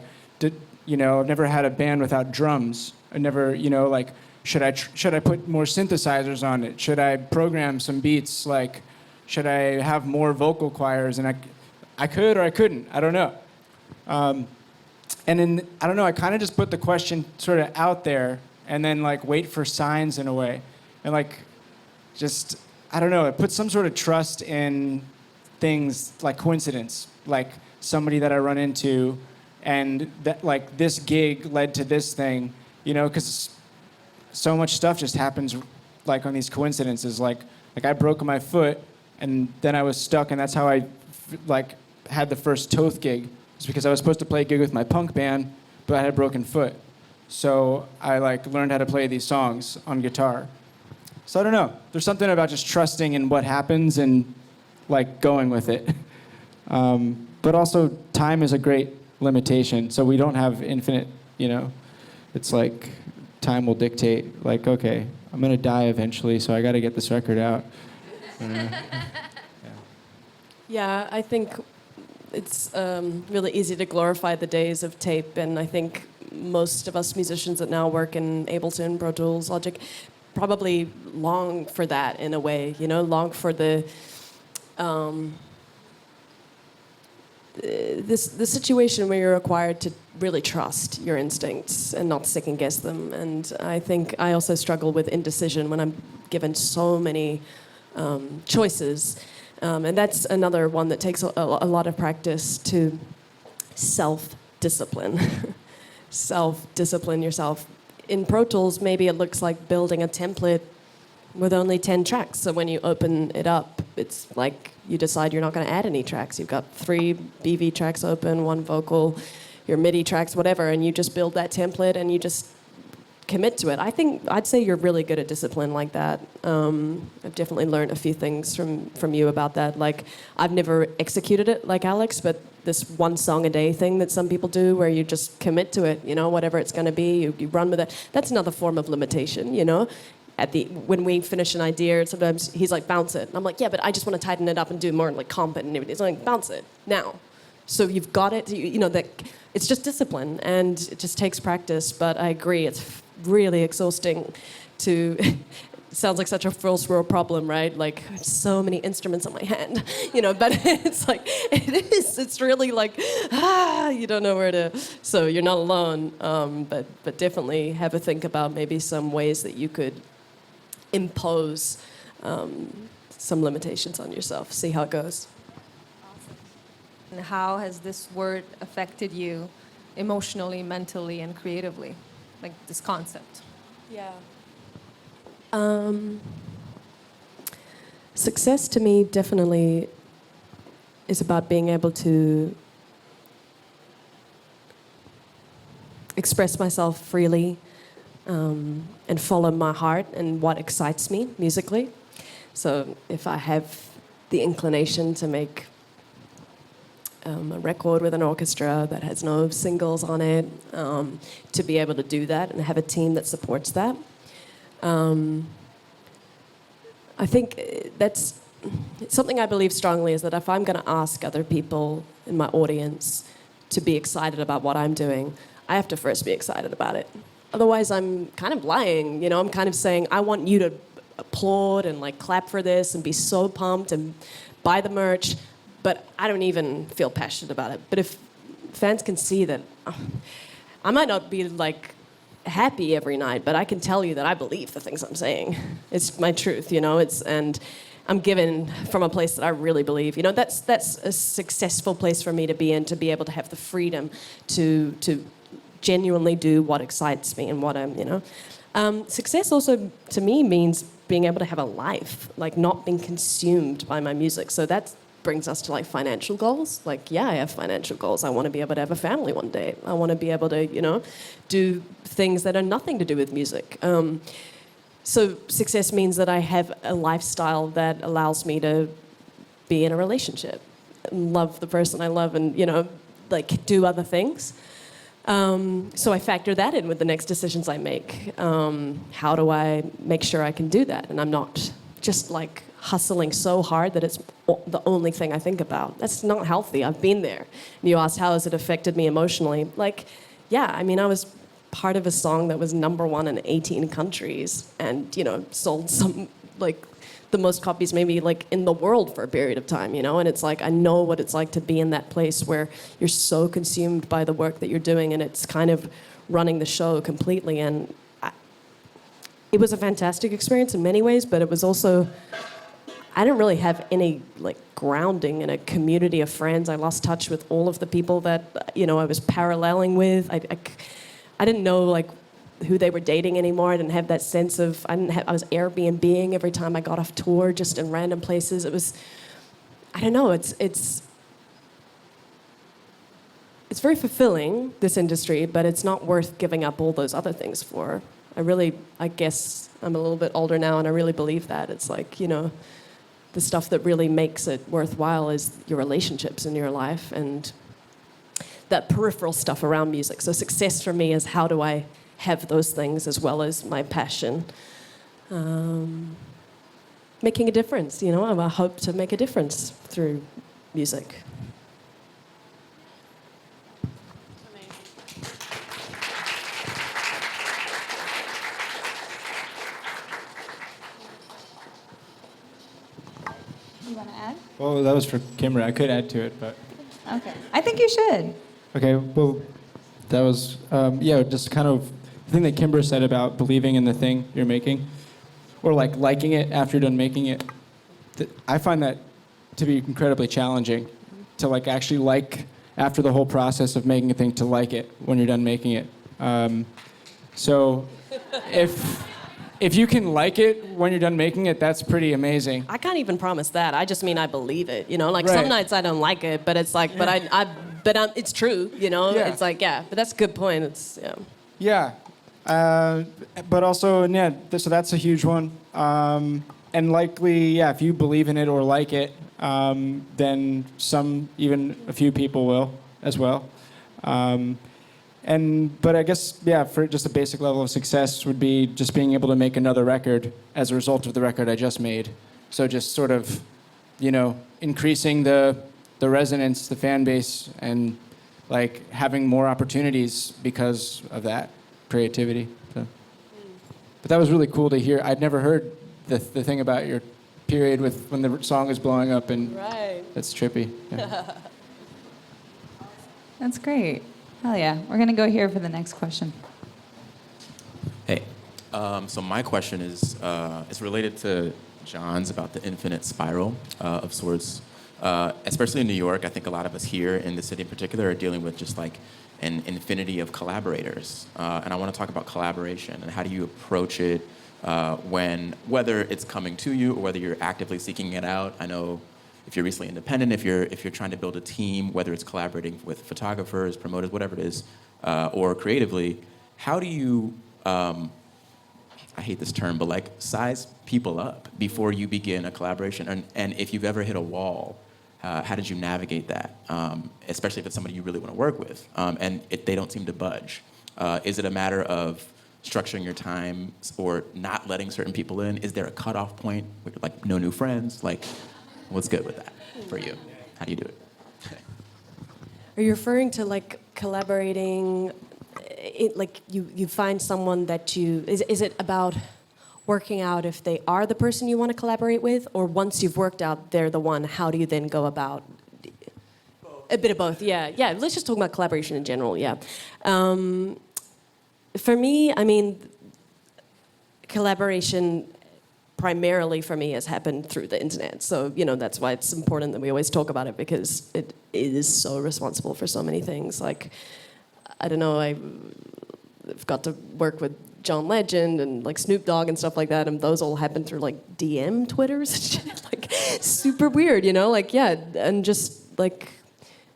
you know, I've never had a band without drums. I never, you know, like, should I put more synthesizers on it? Should I program some beats? Like, should I have more vocal choirs? And I could or I couldn't. I don't know. And then, I don't know, I kind of just put the question sort of out there and then like wait for signs in a way. And like, just, I don't know, it puts some sort of trust in things like coincidence, like somebody that I run into and that like this gig led to this thing, you know, because so much stuff just happens like on these coincidences. Like I broke my foot and then I was stuck and that's how I like had the first TŌTH gig. It's because I was supposed to play a gig with my punk band, but I had a broken foot. So I like learned how to play these songs on guitar. So I don't know. There's something about just trusting in what happens and like going with it. But also time is a great limitation. So we don't have infinite, you know, it's like time will dictate like, okay, I'm going to die eventually, so I got to get this record out. Yeah, I think it's really easy to glorify the days of tape, and I think most of us musicians that now work in Ableton, Pro Tools, Logic, probably long for that in a way, you know, long for the this situation where you're required to really trust your instincts and not second guess them. And I think I also struggle with indecision when I'm given so many choices. And that's another one that takes a lot of practice to self-discipline. Self-discipline yourself. In Pro Tools, maybe it looks like building a template with only 10 tracks. So when you open it up, it's like you decide you're not going to add any tracks. You've got 3 BV tracks open, 1 vocal, your MIDI tracks, whatever, and you just build that template and you just commit to it. I'd say you're really good at discipline like that. I've definitely learned a few things from you about that. Like, I've never executed it like Alex, but this 1 song a day thing that some people do where you just commit to it, you know, whatever it's going to be, you run with it. That's another form of limitation, you know. When we finish an idea, sometimes he's like, bounce it. And I'm like, yeah, but I just want to tighten it up and do more like comp it and everything. He's like, bounce it now. So you've got it, you know, that it's just discipline and it just takes practice. But I agree, it's really exhausting to, it sounds like such a first world problem, right? Like so many instruments on my hand, you know, but it's like, it's really like, you don't know where to, so you're not alone. But definitely have a think about maybe some ways that you could impose some limitations on yourself. See how it goes. And how has this word affected you emotionally, mentally, and creatively? Like this concept. Yeah. Success to me definitely is about being able to express myself freely, and follow my heart and what excites me musically. So if I have the inclination to make a record with an orchestra that has no singles on it, to be able to do that and have a team that supports that. I think that's something I believe strongly, is that if I'm going to ask other people in my audience to be excited about what I'm doing, I have to first be excited about it. Otherwise, I'm kind of lying, you know. I'm kind of saying, I want you to applaud and like clap for this and be so pumped and buy the merch, but I don't even feel passionate about it. But if fans can see that, I might not be like happy every night, but I can tell you that I believe the things I'm saying. It's my truth, you know. And I'm given from a place that I really believe. You know, that's a successful place for me to be in, to be able to have the freedom to genuinely do what excites me and what I'm, you know. Success also, to me, means being able to have a life, like not being consumed by my music. So that brings us to like financial goals. Like, yeah, I have financial goals. I want to be able to have a family one day. I want to be able to, you know, do things that are nothing to do with music. So success means that I have a lifestyle that allows me to be in a relationship, love the person I love, and, you know, like do other things. So I factor that in with the next decisions I make. How do I make sure I can do that? And I'm not just like hustling so hard that it's the only thing I think about. That's not healthy. I've been there. And you asked how has it affected me emotionally? Like, yeah, I mean, I was part of a song that was #1 in 18 countries and, you know, sold some, like, the most copies maybe like in the world for a period of time, you know? And it's like, I know what it's like to be in that place where you're so consumed by the work that you're doing and it's kind of running the show completely. And it was a fantastic experience in many ways, but it was also, I didn't really have any like grounding in a community of friends. I lost touch with all of the people that, you know, I was paralleling with. I didn't know like who they were dating anymore. I didn't have that sense of, I was Airbnb-ing every time I got off tour, just in random places. It was, I don't know, it's very fulfilling, this industry, but it's not worth giving up all those other things for. I guess I'm a little bit older now and I really believe that. It's like, you know, the stuff that really makes it worthwhile is your relationships in your life and that peripheral stuff around music. So success for me is how do I have those things as well as my passion. Making a difference, you know, I hope to make a difference through music. You want to add? Well, that was for Kimbra. I could add to it, but... Okay. I think you should. Okay, well, that was, just kind of the thing that Kimbra said about believing in the thing you're making, or like liking it after you're done making it. I find that to be incredibly challenging, to like actually like after the whole process of making a thing, to like it when you're done making it. So if you can like it when you're done making it, that's pretty amazing. I can't even promise that. I just mean I believe it. You know, like Right. some nights I don't like it, but it's like, it's true. You know, Yeah. it's like, yeah. But that's a good point. It's yeah. Yeah, but also, yeah, so that's a huge one. And likely, yeah, if you believe in it or like it, then even a few people will as well. But I guess, yeah, for just a basic level of success would be just being able to make another record as a result of the record I just made. So just sort of, you know, increasing the resonance, the fan base, and like having more opportunities because of that creativity. So. But that was really cool to hear. I'd never heard the thing about your period with when the song is blowing up, and Right. that's trippy. Yeah. That's great. Hell yeah. We're going to go here for the next question. Hey, so my question is related to John's about the infinite spiral of sorts. Especially in New York, I think a lot of us here in the city in particular are dealing with just like an infinity of collaborators. And I want to talk about collaboration and how do you approach it whether it's coming to you or whether you're actively seeking it out. I know if you're recently independent, if you're trying to build a team, whether it's collaborating with photographers, promoters, whatever it is, or creatively, how do you, I hate this term, but like size people up before you begin a collaboration? And if you've ever hit a wall, how did you navigate that? Especially if it's somebody you really want to work with, and they don't seem to budge. Is it a matter of structuring your time or not letting certain people in? Is there a cutoff point, like no new friends? Like, what's good with that for you? How do you do it? Are you referring to like collaborating? Like you find someone that is it about working out if they are the person you want to collaborate with, or once you've worked out they're the one, how do you then go about? A bit of both, yeah. Let's just talk about collaboration in general, yeah. For me, I mean, collaboration primarily for me has happened through the internet. So, you know, that's why it's important that we always talk about it, because it is so responsible for so many things. Like, I don't know, I've got to work with John Legend and like Snoop Dogg and stuff like that, and those all happen through like DM Twitters and shit. Like super weird, you know? Like, yeah, and just like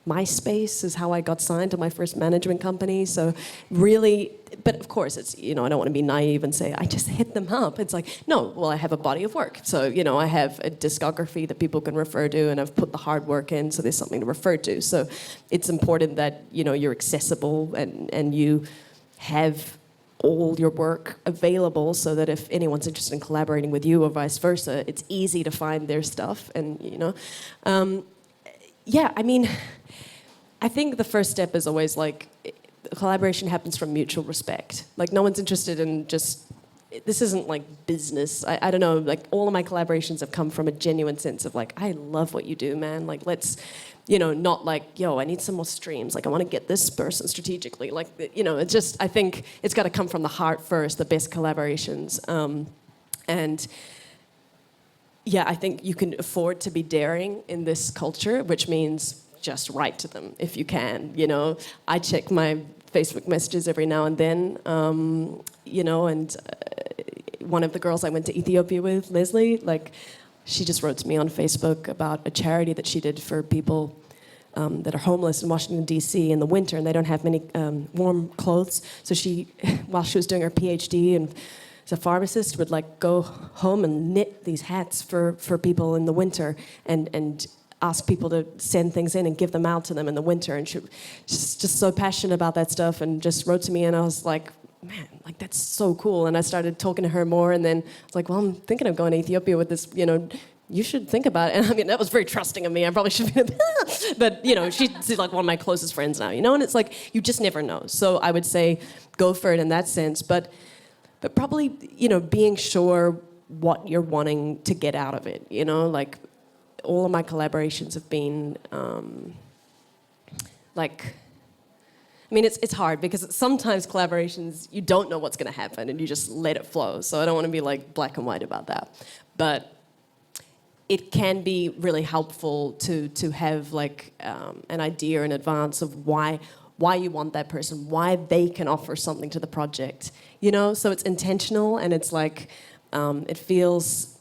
MySpace is how I got signed to my first management company. So really, but of course, it's, I don't want to be naive and say, I just hit them up. It's like, no, well, I have a body of work. So, I have a discography that people can refer to, and I've put the hard work in, so there's something to refer to. So it's important that, you're accessible and you have all your work available so that if anyone's interested in collaborating with you or vice versa, it's easy to find their stuff. And, I think the first step is always like, collaboration happens from mutual respect. Like, no one's interested in just, this isn't like business. I don't know, like all of my collaborations have come from a genuine sense of like, I love what you do, man. Like, let's, not like, yo, I need some more streams. Like, I want to get this person strategically. Like, it's just, I think it's got to come from the heart first, the best collaborations. And yeah, I think you can afford to be daring in this culture, which means just write to them if you can. I check my Facebook messages every now and then, and one of the girls I went to Ethiopia with, Leslie, like, she just wrote to me on Facebook about a charity that she did for people that are homeless in Washington, D.C. in the winter, and they don't have many warm clothes. So she, while she was doing her PhD and as a pharmacist, would like go home and knit these hats for people in the winter and ask people to send things in and give them out to them in the winter. And she's just so passionate about that stuff and just wrote to me, and I was like, man, like, that's so cool. And I started talking to her more, and then I was like, well, I'm thinking of going to Ethiopia with this, you should think about it. And I mean, that was very trusting of me. I probably should be, but she's like one of my closest friends now, and it's like, you just never know. So I would say go for it in that sense, but probably, being sure what you're wanting to get out of it, like, all of my collaborations have been it's hard because sometimes collaborations, you don't know what's going to happen and you just let it flow. So I don't want to be like black and white about that. But it can be really helpful to have like an idea in advance of why you want that person, why they can offer something to the project, So it's intentional, and it's like it feels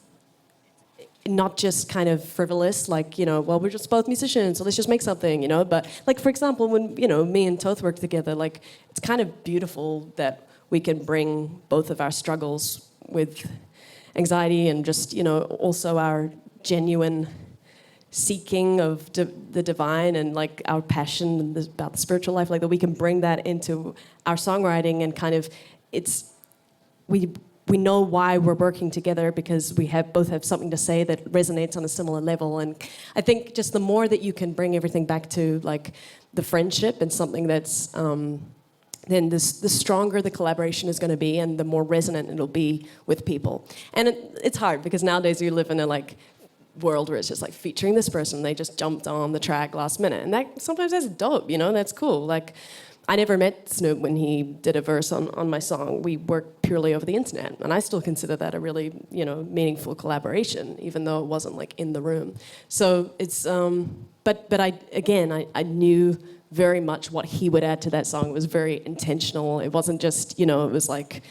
not just kind of frivolous, like, well, we're just both musicians, so let's just make something, But, like, for example, when, me and TŌTH work together, like, it's kind of beautiful that we can bring both of our struggles with anxiety and just, also our genuine seeking of the divine and, like, our passion about the spiritual life, like, that we can bring that into our songwriting and kind of, we know why we're working together because we both have something to say that resonates on a similar level. And I think just the more that you can bring everything back to like the friendship and something that's, then the stronger the collaboration is going to be and the more resonant it'll be with people. And it's hard because nowadays you live in a like world where it's just like featuring this person, they just jumped on the track last minute. And that sometimes that's dope, that's cool. Like, I never met Snoop when he did a verse on my song. We worked purely over the internet, and I still consider that a really, meaningful collaboration, even though it wasn't like in the room. So it's, but I knew very much what he would add to that song. It was very intentional. It wasn't just, it was like,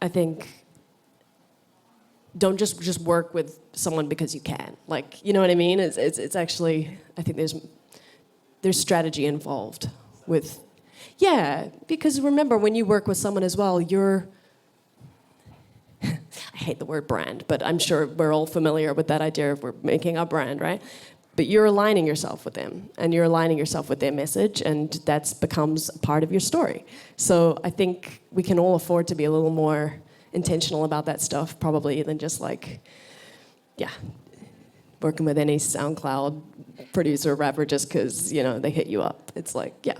I think, don't just work with someone because you can. Like, you know what I mean? It's actually, I think there's strategy involved with. Yeah, because remember, when you work with someone as well, I hate the word brand, but I'm sure we're all familiar with that idea of we're making our brand, right? But you're aligning yourself with them, and you're aligning yourself with their message, and that becomes a part of your story. So I think we can all afford to be a little more intentional about that stuff, probably, than just like, working with any SoundCloud producer or rapper just because, they hit you up. It's like, yeah.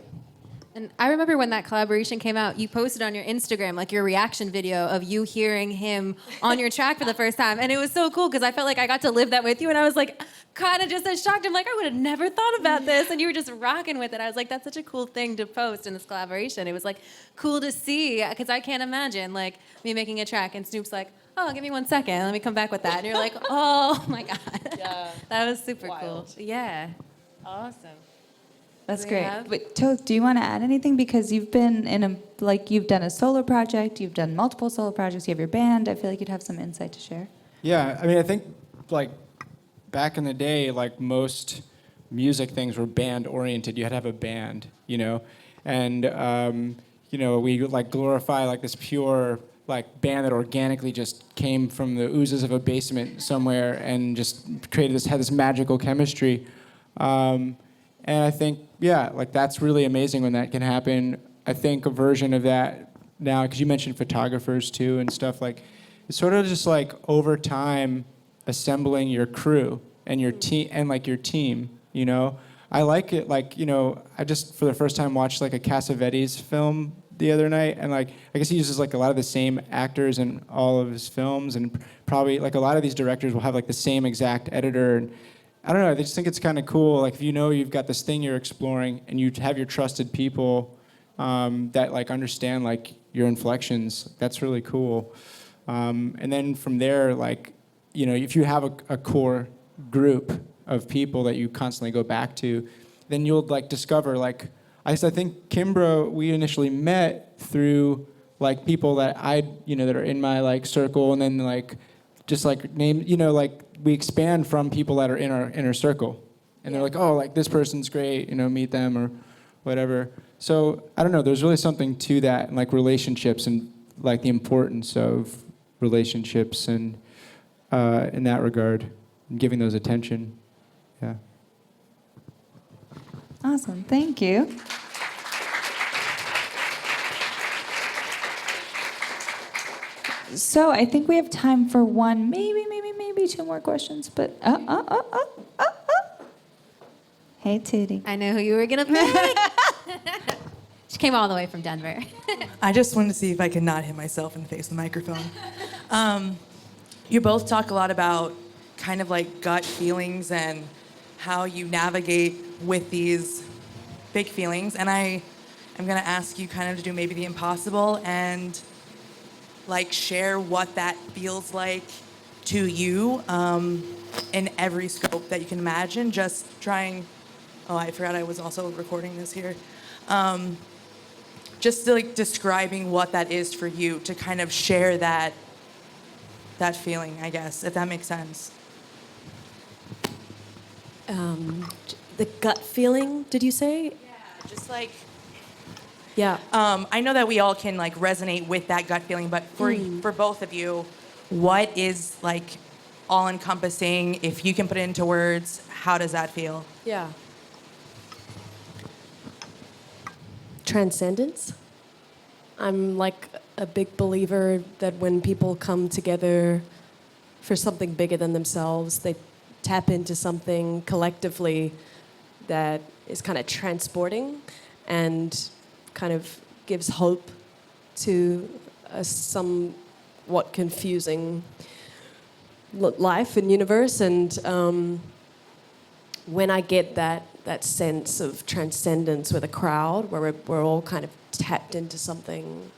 And I remember when that collaboration came out, you posted on your Instagram, like, your reaction video of you hearing him on your track for the first time. And it was so cool because I felt like I got to live that with you. And I was like, kind of just as shocked. I'm like, I would have never thought about this. And you were just rocking with it. I was like, that's such a cool thing to post in this collaboration. It was like cool to see because I can't imagine like me making a track and Snoop's like, oh, give me 1 second. Let me come back with that. And you're like, oh my God. Yeah. That was super cool. Yeah. Awesome. That's great. But TŌTH, do you want to add anything? Because you've been you've done a solo project, you've done multiple solo projects, you have your band. I feel like you'd have some insight to share. Yeah, I mean, I think like back in the day, like most music things were band oriented. You had to have a band, you know, and you know, we like glorify like this pure like band that organically just came from the oozes of a basement somewhere and just had this magical chemistry. And I think, yeah, like that's really amazing when that can happen. I think a version of that now, because you mentioned photographers too and stuff, like it's sort of just like over time assembling your crew and your team and like your team, you know. I like it, like, you know, I just for the first time watched like a Cassavetes film the other night, and like I guess he uses like a lot of the same actors in all of his films, and probably like a lot of these directors will have like the same exact editor, and I don't know, I just think it's kind of cool, like if you know you've got this thing you're exploring and you have your trusted people that like understand like your inflections, that's really cool. And then from there, like, you know, if you have a core group of people that you constantly go back to, then you'll like discover like, I think Kimbra, we initially met through like people that that are in my like circle, and then like just like like we expand from people that are in our inner circle, and they're like, oh, like this person's great, you know, meet them or whatever. So I don't know, there's really something to that, and like relationships and like the importance of relationships and in that regard, and giving those attention. Yeah. Awesome, thank you. So I think we have time for one, maybe two more questions, but Hey, Tootie. I know who you were gonna pick. She came all the way from Denver. I just wanted to see if I could not hit myself in the face with the microphone. You both talk a lot about kind of like gut feelings and how you navigate with these big feelings. And I am going to ask you kind of to do maybe the impossible and like share what that feels like to you in every scope that you can imagine. Just trying, oh, I forgot I was also recording this here. Just like describing what that is for you to kind of share that feeling, I guess, if that makes sense. The gut feeling, did you say? Yeah, just like, yeah. I know that we all can like resonate with that gut feeling, but for both of you, what is like all encompassing? If you can put it into words, how does that feel? Yeah. Transcendence. I'm like a big believer that when people come together for something bigger than themselves, they tap into something collectively that is kind of transporting and kind of gives hope to a somewhat confusing life and universe. And when I get that sense of transcendence with a crowd, where we're all kind of tapped into something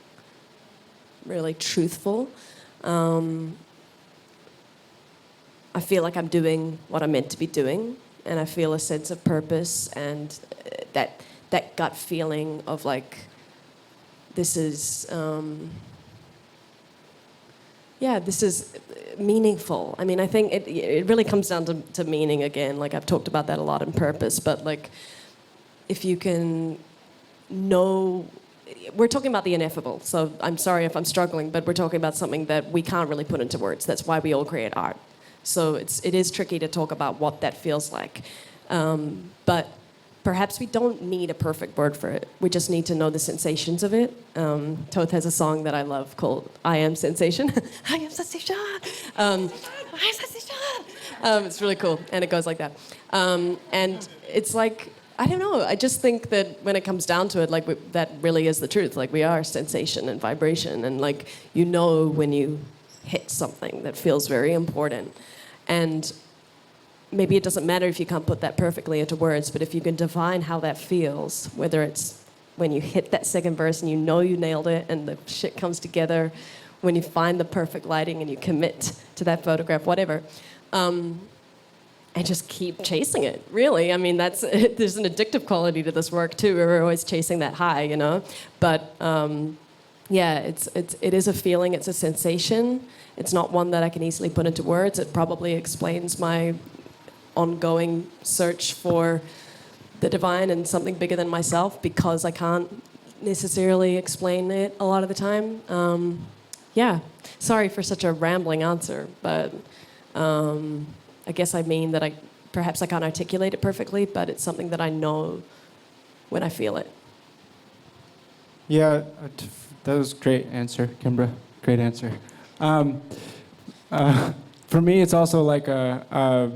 really truthful, I feel like I'm doing what I'm meant to be doing, and I feel a sense of purpose and that gut feeling of like, this is this is meaningful. I mean, I think it really comes down to meaning again. Like I've talked about that a lot in purpose, but like if you can know, we're talking about the ineffable. So I'm sorry if I'm struggling, but we're talking about something that we can't really put into words. That's why we all create art. So it is tricky to talk about what that feels like. But perhaps we don't need a perfect word for it. We just need to know the sensations of it. TŌTH has a song that I love called I Am Sensation. I am sensation. I am sensation. It's really cool, and it goes like that. And it's like, I don't know, I just think that when it comes down to it, like that really is the truth. Like we are sensation and vibration, and like you know when you hit something that feels very important. And maybe it doesn't matter if you can't put that perfectly into words, but if you can define how that feels, whether it's when you hit that second verse and you know you nailed it and the shit comes together, when you find the perfect lighting and you commit to that photograph, whatever, and just keep chasing it, really. I mean, there's an addictive quality to this work too, where we're always chasing that high, you know? But it is a feeling, it's a sensation. It's not one that I can easily put into words. It probably explains my ongoing search for the divine and something bigger than myself because I can't necessarily explain it a lot of the time. Yeah, sorry for such a rambling answer, but I guess I mean that perhaps I can't articulate it perfectly, but it's something that I know when I feel it. Yeah, that was a great answer, Kimbra. Great answer. For me, it's also like a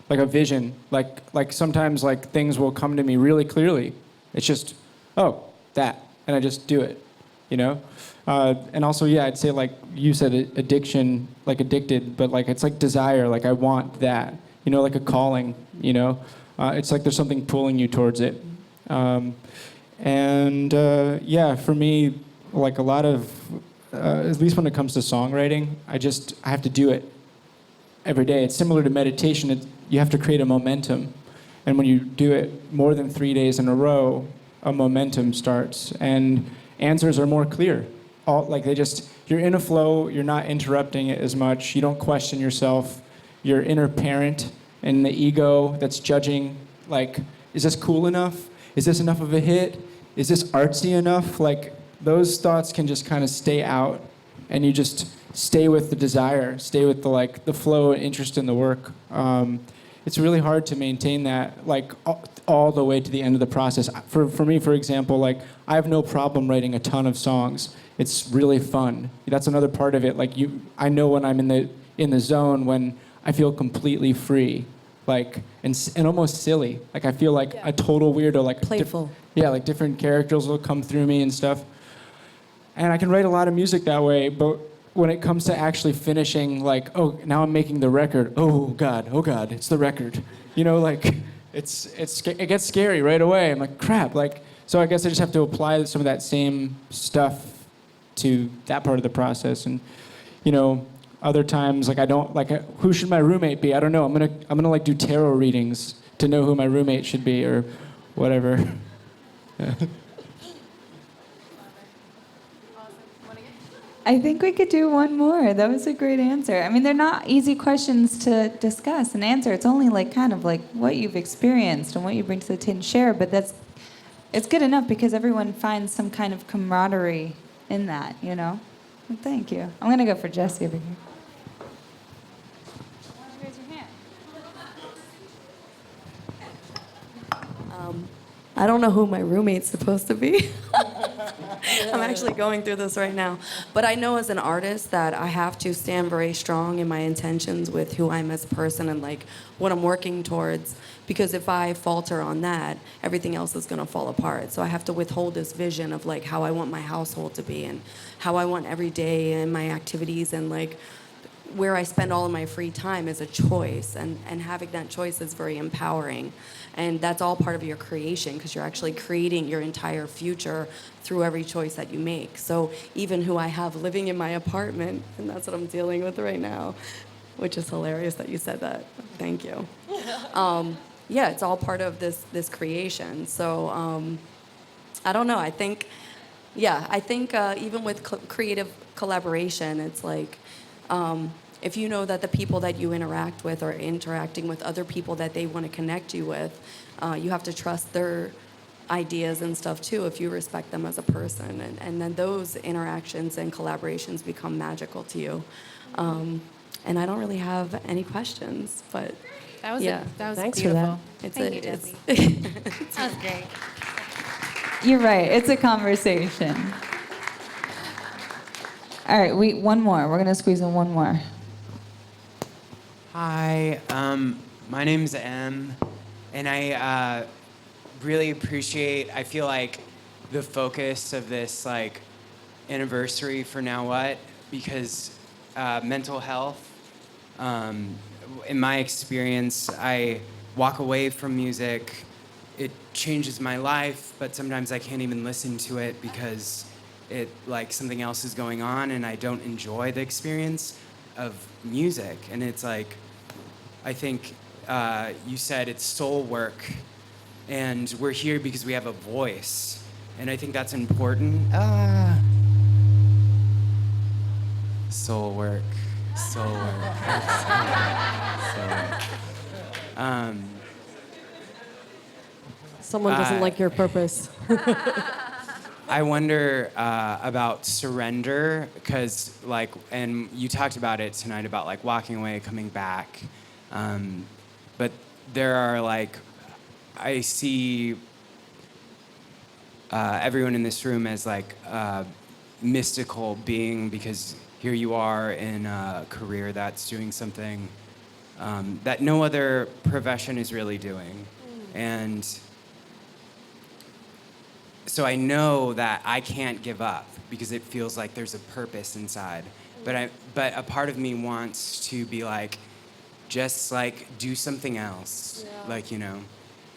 vision. Like sometimes like things will come to me really clearly. It's just, oh, that, and I just do it, you know. And also, yeah, I'd say like you said, addiction, like addicted, but like it's like desire. Like I want that, you know, like a calling. You know, it's like there's something pulling you towards it. Yeah, for me, like a lot of, at least when it comes to songwriting, I have to do it every day. It's similar to meditation. You have to create a momentum. And when you do it more than 3 days in a row, a momentum starts. And answers are more clear. You're in a flow, you're not interrupting it as much, you don't question yourself, your inner parent and the ego that's judging, like, is this cool enough? Is this enough of a hit? Is this artsy enough? Like, those thoughts can just kind of stay out, and you just stay with the desire, stay with the flow and interest in the work. It's really hard to maintain that, like, all the way to the end of the process. For me, for example, like, I have no problem writing a ton of songs. It's really fun. That's another part of it. Like, I know when I'm in the zone, when I feel completely free, like, and almost silly. Like, I feel like a total weirdo. Like, playful. Like different characters will come through me and stuff. And I can write a lot of music that way, but when it comes to actually finishing, like, oh, now I'm making the record. Oh God, it's the record. You know, like, it gets scary right away. I'm like, crap. Like, so I guess I just have to apply some of that same stuff to that part of the process. And, you know, other times, like, I don't, like, who should my roommate be? I don't know. I'm gonna like do tarot readings to know who my roommate should be or whatever. Yeah. I think we could do one more. That was a great answer. I mean, they're not easy questions to discuss and answer. It's only like kind of like what you've experienced and what you bring to the table and share. But it's good enough because everyone finds some kind of camaraderie in that, you know? Well, thank you. I'm going to go for Jesse over here. Why don't you raise your hand? I don't know who my roommate's supposed to be. I'm actually going through this right now. But I know as an artist that I have to stand very strong in my intentions with who I'm as a person and like what I'm working towards. Because if I falter on that, everything else is gonna fall apart. So I have to withhold this vision of like how I want my household to be and how I want every day and my activities and like where I spend all of my free time is a choice, and having that choice is very empowering. And that's all part of your creation because you're actually creating your entire future through every choice that you make. So even who I have living in my apartment, and that's what I'm dealing with right now, which is hilarious that you said that. Thank you. Yeah, it's all part of this creation. So I don't know. I think even with creative collaboration, it's like, if you know that the people that you interact with are interacting with other people that they want to connect you with, you have to trust their ideas and stuff too if you respect them as a person. And then those interactions and collaborations become magical to you. And I don't really have any questions, but that was Thanks beautiful. for that. Thank you, Jesse. That was great. You're right. It's a conversation. All right, one more. We're going to squeeze in one more. Hi, my name's Em, and I really appreciate, I feel like, the focus of this like anniversary for Now What, because mental health, in my experience, I walk away from music, it changes my life, but sometimes I can't even listen to it because something else is going on and I don't enjoy the experience of music. And it's like, I think you said it's soul work, and we're here because we have a voice, and I think that's important. Soul work, soul work, soul work. Someone doesn't like your purpose. I wonder about surrender, because and you talked about it tonight about walking away, coming back, but there are I see everyone in this room as a mystical being, because here you are in a career that's doing something that no other profession is really doing, and so I know that I can't give up because it feels like there's a purpose inside. But a part of me wants to be just do something else,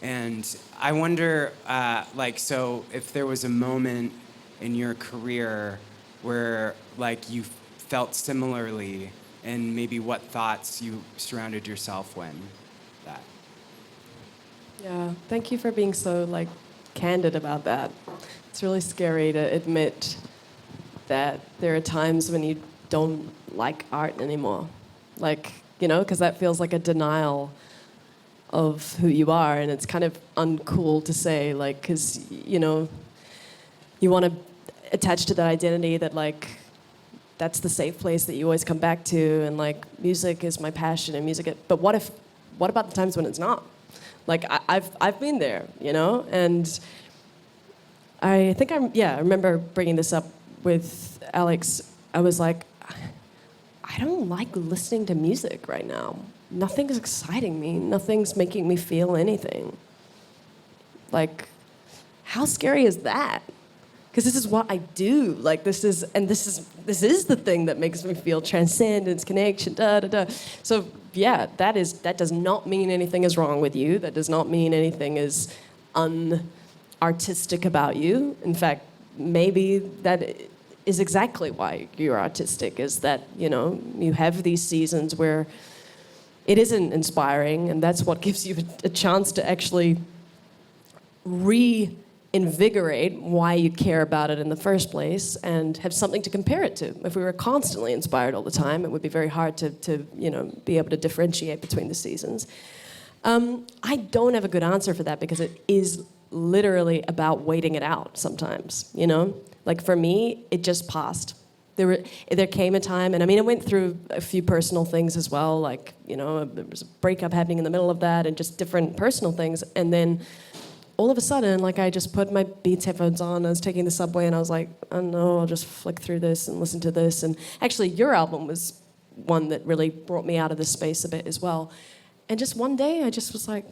And I wonder, so if there was a moment in your career where you felt similarly, and maybe what thoughts you surrounded yourself when that. Yeah, thank you for being so candid about that. It's really scary to admit that there are times when you don't like art anymore. Because that feels like a denial of who you are, and it's kind of uncool to say, because, you want to attach to that identity that, that's the safe place that you always come back to, and, music is my passion, and but what about the times when it's not? I've been there, and I think I remember bringing this up with Alex. I was like, I don't like listening to music right now. Nothing's exciting me. Nothing's making me feel anything. How scary is that? Because this is what I do. This is the thing that makes me feel transcendence, connection, da da da. So yeah, that does not mean anything is wrong with you. That does not mean anything is unartistic about you. In fact, maybe that is exactly why you're artistic. Is that you have these seasons where it isn't inspiring, and that's what gives you a chance to actually reinvigorate why you care about it in the first place and have something to compare it to. If we were constantly inspired all the time, it would be very hard to be able to differentiate between the seasons. I don't have a good answer for that, because it is literally about waiting it out sometimes, For me, it just passed. There came a time, and I went through a few personal things as well, there was a breakup happening in the middle of that, and just different personal things, and then all of a sudden, I just put my Beats headphones on, I was taking the subway, and I was like, oh no, I'll just flick through this and listen to this, and actually your album was one that really brought me out of this space a bit as well, and just one day, I just was like,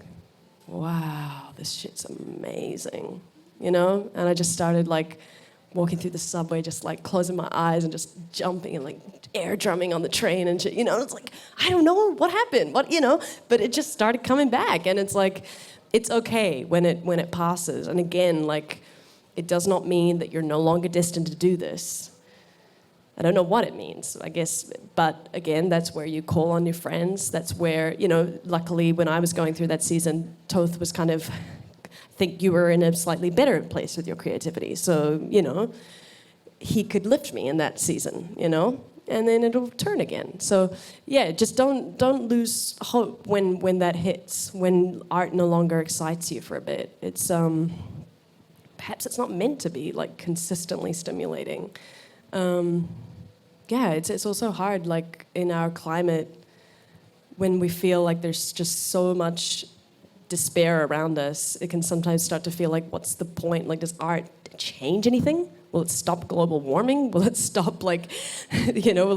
wow, this shit's amazing, and I just started walking through the subway, just closing my eyes and just jumping and air drumming on the train and shit, it's I don't know what happened, but it just started coming back, and it's it's okay when it passes, and again, it does not mean that you're no longer destined to do this. I don't know what it means, I guess, but again, that's where you call on your friends. That's where, luckily when I was going through that season, TŌTH was kind of, I think you were in a slightly better place with your creativity. So, he could lift me in that season, and then it'll turn again. So, yeah, just don't lose hope when that hits, when art no longer excites you for a bit. It's, perhaps it's not meant to be, consistently stimulating. It's also hard, in our climate, when we feel like there's just so much despair around us, it can sometimes start to feel like, what's the point? Does art change anything? Will it stop global warming? Will it stop, will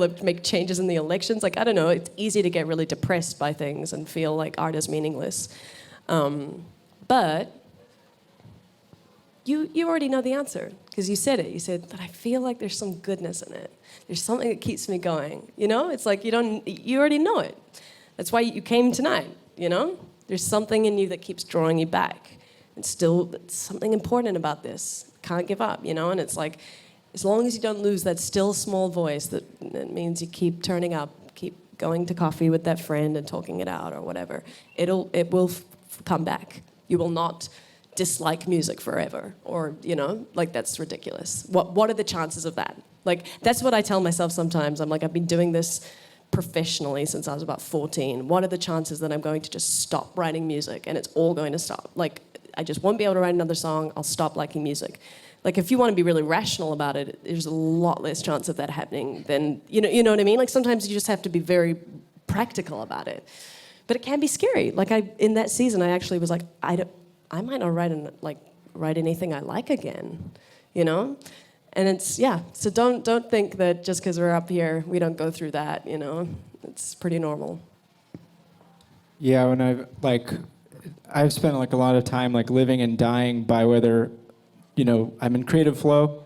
it make changes in the elections? I don't know. It's easy to get really depressed by things and feel like art is meaningless. But you already know the answer, because you said it. You said, but I feel like there's some goodness in it. There's something that keeps me going. It's you already know it. That's why you came tonight, There's something in you that keeps drawing you back. It's still something important about this. Can't give up, and it's as long as you don't lose that still small voice, that means you keep turning up, keep going to coffee with that friend and talking it out or whatever. It will come back. You will not dislike music forever, or that's ridiculous. What are the chances of that? That's what I tell myself sometimes. I'm I've been doing this professionally since I was about 14. What are the chances that I'm going to just stop writing music and it's all going to stop? Like, I just won't be able to write another song. I'll stop liking music. Like, if you want to be really rational about it, there's a lot less chance of that happening than, you know what I mean? Like, sometimes you just have to be very practical about it. But it can be scary. Like, in that season, I actually was like, I might not write anything I like again, you know? And it's, yeah, so don't think that just because we're up here, we don't go through that, you know? It's pretty normal. Yeah, when I've spent like a lot of time like living and dying by whether, you know, I'm in creative flow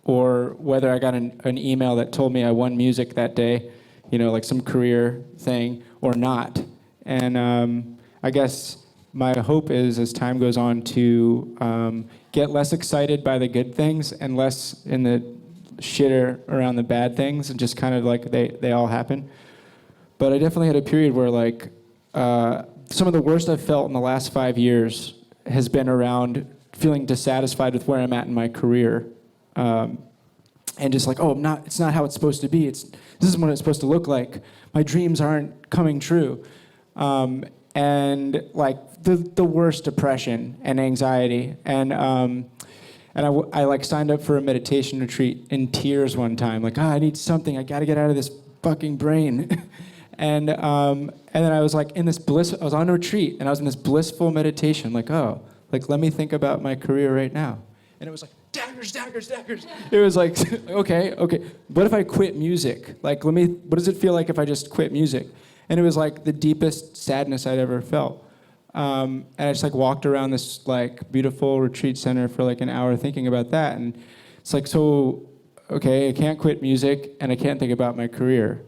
or whether I got an email that told me I won music that day, you know, like some career thing or not. And I guess my hope is as time goes on to get less excited by the good things and less in the shitter around the bad things and just kind of like they all happen. But I definitely had a period where like some of the worst I've felt in the last 5 years has been around feeling dissatisfied with where I'm at in my career. And just like, oh, it's not how it's supposed to be. This isn't what it's supposed to look like. My dreams aren't coming true. And like the worst depression and anxiety. And I like signed up for a meditation retreat in tears one time. Like, I need something. I got to get out of this fucking brain. And then I was like in this I was on a retreat and I was in this blissful meditation. Like, oh, like let me think about my career right now. And it was like, daggers, daggers, daggers. It was like, okay. What if I quit music? Like, what does it feel like if I just quit music? And it was like the deepest sadness I'd ever felt. And I just like walked around this like beautiful retreat center for like an hour thinking about that. And it's like, so, okay, I can't quit music and I can't think about my career.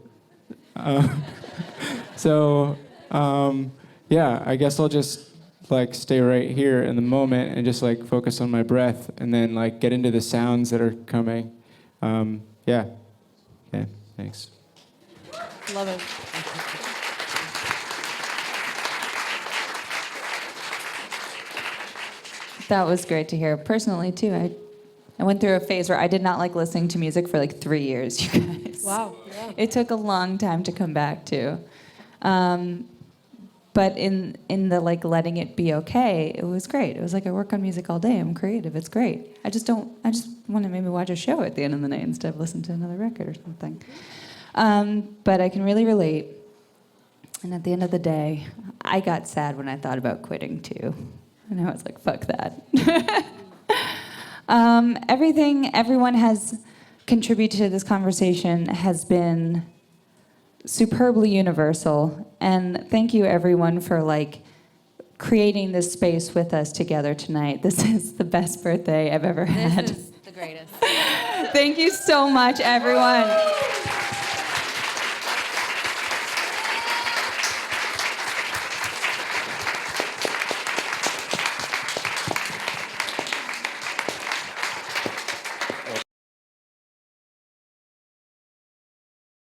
Yeah, I guess I'll just like stay right here in the moment and just like focus on my breath and then like get into the sounds that are coming. Yeah. Okay, thanks. Love it. That was great to hear. Personally, too, I went through a phase where I did not like listening to music for like 3 years, you guys. Wow. Yeah. It took a long time to come back to. But in the like letting it be okay, it was great. It was like I work on music all day. I'm creative. It's great. I just want to maybe watch a show at the end of the night instead of listen to another record or something. But I can really relate. And at the end of the day, I got sad when I thought about quitting too. And I was like, fuck that. Everything everyone has contributed to this conversation has been superbly universal. And thank you everyone for like creating this space with us together tonight. This is the best birthday I've ever had. This is the greatest. Thank you so much, everyone.